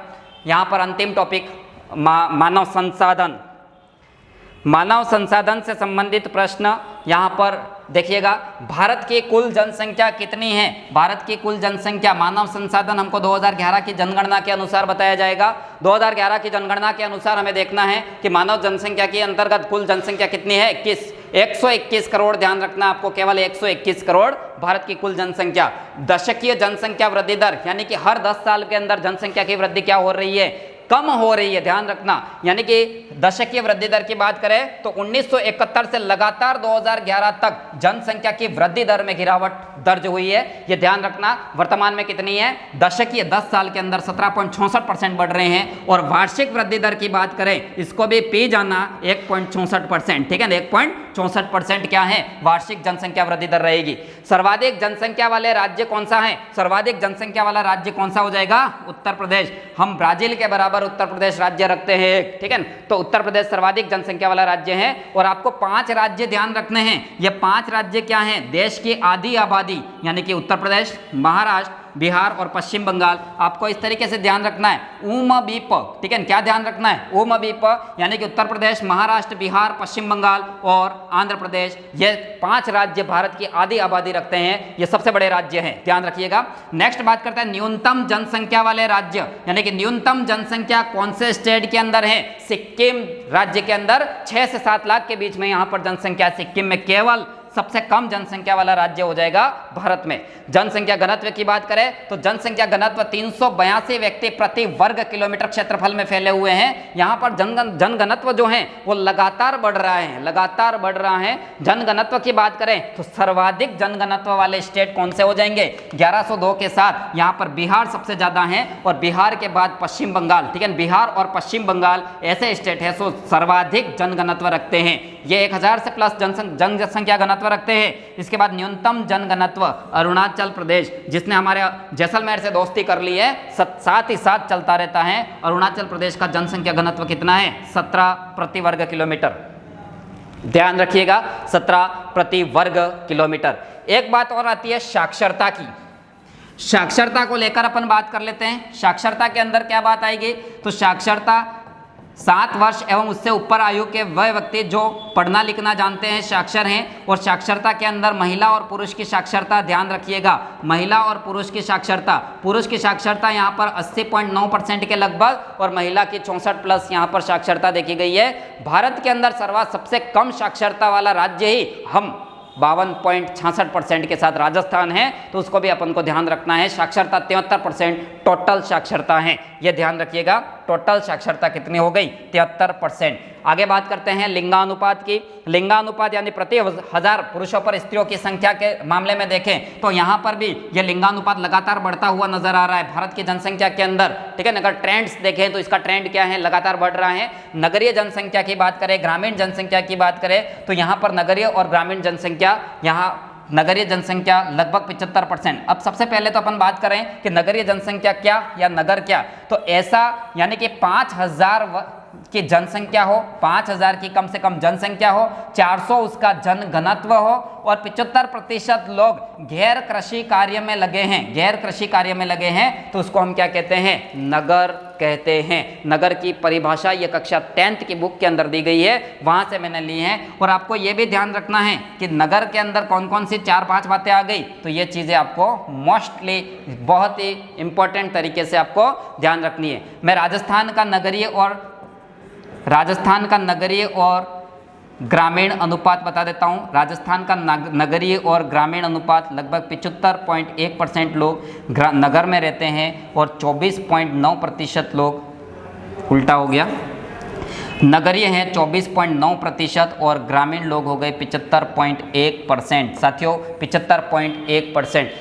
यहाँ पर अंतिम टॉपिक मानव संसाधन। मानव संसाधन से संबंधित प्रश्न यहाँ पर देखिएगा। भारत की कुल जनसंख्या कितनी है? भारत की कुल जनसंख्या, मानव संसाधन हमको 2011 की जनगणना के अनुसार बताया जाएगा। 2011 की जनगणना के अनुसार हमें देखना है कि मानव जनसंख्या के अंतर्गत कुल जनसंख्या कितनी है? 121 करोड़। ध्यान रखना आपको, केवल 121 करोड़ भारत की कुल जनसंख्या। दशकीय जनसंख्या वृद्धि दर यानी कि हर 10 साल के अंदर जनसंख्या की वृद्धि क्या हो रही है? कम हो रही है, ध्यान रखना। यानी कि दशकीय वृद्धि दर की बात करें तो 1971 से लगातार 2011 तक जनसंख्या की वृद्धि दर में गिरावट दर्ज हुई है, ये ध्यान रखना। वर्तमान में कितनी है? दशकीय 10 साल के अंदर 17.64% बढ़ रहे हैं। और वार्षिक वृद्धि दर की बात करें, इसको भी पी जाना 1.64%, ठीक है ना, 1.64% क्या है? वार्षिक जनसंख्या वृद्धि दर रहेगी। सर्वाधिक जनसंख्या वाले राज्य कौन सा है? सर्वाधिक जनसंख्या वाला राज्य कौन सा हो जाएगा? उत्तर प्रदेश। हम ब्राजील के बराबर उत्तर प्रदेश राज्य रखते हैं, ठीक है ना। तो उत्तर प्रदेश सर्वाधिक जनसंख्या वाला राज्य है। और आपको 5 राज्य ध्यान रखने हैं। ये 5 राज्य क्या हैं? देश की आधी आबादी, यानी कि उत्तर प्रदेश, महाराष्ट्र, बिहार और पश्चिम बंगाल। आपको इस तरीके से ध्यान रखना है, ऊमबीप, ठीक है, क्या ध्यान रखना है? ऊमबीप, यानी कि उत्तर प्रदेश, महाराष्ट्र, बिहार, पश्चिम बंगाल और आंध्र प्रदेश, ये 5 राज्य भारत की आधी आबादी रखते हैं, ये सबसे बड़े राज्य हैं, ध्यान रखिएगा। नेक्स्ट बात करते हैं न्यूनतम जनसंख्या वाले राज्य, यानी कि न्यूनतम जनसंख्या कौन से स्टेट के अंदर है? सिक्किम राज्य के अंदर 6 से 7 लाख के बीच में यहाँ पर जनसंख्या। सिक्किम में केवल सबसे कम जनसंख्या वाला राज्य हो जाएगा भारत में। जनसंख्या घनत्व की बात करें तो जनसंख्या घनत्व 382 व्यक्ति प्रति वर्ग किलोमीटर क्षेत्रफल में फैले हुए हैं। यहाँ पर जनघनत्व जो है वो लगातार बढ़ रहा है, लगातार बढ़ रहा है। जनघनत्व की बात करें तो सर्वाधिक जनघनत्व वाले स्टेट कौन से हो जाएंगे? 1102 के साथ यहाँ पर बिहार सबसे ज्यादा है और बिहार के बाद पश्चिम बंगाल, ठीक है, बिहार और पश्चिम बंगाल ऐसे स्टेट है सो सर्वाधिक जनघनत्व रखते हैं। ये 1000 से प्लस जनसंख्या घनत्व रखते हैं। इसके बाद न्यूनतम जनघनत्व अरुणाचल प्रदेश, जिसने हमारे जैसलमेर से दोस्ती कर ली है, साथ ही साथ चलता रहता है। अरुणाचल प्रदेश का जनसंख्या घनत्व कितना है? 17 प्रति वर्ग किलोमीटर, ध्यान रखिएगा, 17 प्रति वर्ग किलोमीटर। एक बात और आती है साक्षरता की। साक्षरता को लेकर अपन बात कर लेते हैं। साक्षरता के अंदर क्या बात आएगी? तो साक्षरता 7 वर्ष एवं उससे ऊपर आयु के वह व्यक्ति जो पढ़ना लिखना जानते हैं, साक्षर हैं। और साक्षरता के अंदर महिला और पुरुष की साक्षरता, ध्यान रखिएगा, महिला और पुरुष की साक्षरता, पुरुष की साक्षरता यहाँ पर 80.9% के लगभग और महिला की 64+ यहाँ पर साक्षरता देखी गई है। भारत के अंदर सबसे कम साक्षरता वाला राज्य ही हम 52.66% के साथ राजस्थान है, तो उसको भी अपन को ध्यान रखना है। साक्षरता 73% टोटल साक्षरता है, ये ध्यान रखिएगा। टोटल साक्षरता कितनी हो गई? 73%। आगे बात करते हैं लिंगानुपात की। लिंगानुपात यानी प्रति 1000 पुरुषों पर स्त्रियों की संख्या के मामले में देखें तो यहाँ पर भी ये लिंगानुपात लगातार बढ़ता हुआ नजर आ रहा है भारत की जनसंख्या के अंदर, ठीक है। अगर ट्रेंड्स देखें तो इसका ट्रेंड क्या है? लगातार बढ़ रहा है। नगरीय जनसंख्या की बात करें, ग्रामीण जनसंख्या की बात करें तो यहाँ पर नगरीय और ग्रामीण जनसंख्या, यहाँ नगरीय जनसंख्या लगभग 75%। अब सबसे पहले तो अपन बात करें कि नगरीय जनसंख्या क्या या नगर क्या, तो ऐसा यानी कि 5000 की जनसंख्या हो, 5000 की कम से कम जनसंख्या हो, 400 उसका जनघनत्व हो और 75% लोग गैर कृषि कार्य में लगे हैं, गैर कृषि कार्य में लगे हैं, तो उसको हम क्या कहते हैं? नगर कहते हैं। नगर की परिभाषा ये कक्षा 10th की बुक के अंदर दी गई है, वहां से मैंने ली है। और आपको ये भी ध्यान रखना है कि नगर के अंदर कौन कौन सी 4-5 बातें आ गई, तो ये चीजें आपको मोस्टली बहुत ही इंपॉर्टेंट तरीके से आपको ध्यान रखनी है। मैं राजस्थान का नगरीय और ग्रामीण अनुपात बता देता हूँ। राजस्थान का नगरीय और ग्रामीण अनुपात लगभग 75.1% लोग नगर में रहते हैं और 24.9% लोग, उल्टा हो गया, नगरीय हैं 24.9% और ग्रामीण लोग हो गए 75.1%। साथियों 75.1%।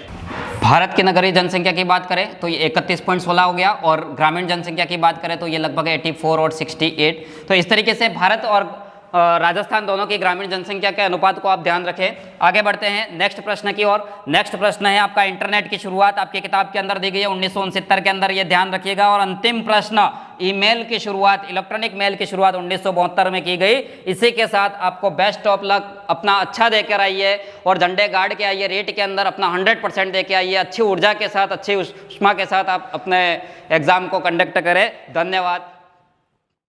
भारत की नगरीय जनसंख्या की बात करें तो ये 31.16 हो गया और ग्रामीण जनसंख्या की बात करें तो ये लगभग 84 और 68। तो इस तरीके से भारत और राजस्थान दोनों की ग्रामीण जनसंख्या के अनुपात को आप ध्यान रखें। आगे बढ़ते हैं नेक्स्ट प्रश्न की ओर। नेक्स्ट प्रश्न है आपका इंटरनेट की शुरुआत आपकी किताब के अंदर दी गई है 1969 के अंदर, ये ध्यान रखिएगा। और अंतिम प्रश्न ईमेल की शुरुआत, इलेक्ट्रॉनिक मेल की शुरुआत 1972 में की गई। इसी के साथ आपको बेस्ट ऑफ लक, अपना अच्छा देकर आइए और झंडे गाड़ के आइए, रेट के अंदर अपना 100% देके आइए, अच्छी ऊर्जा के साथ, अच्छी उष्मा के साथ आप अपने एग्जाम को कंडक्ट करें। धन्यवाद।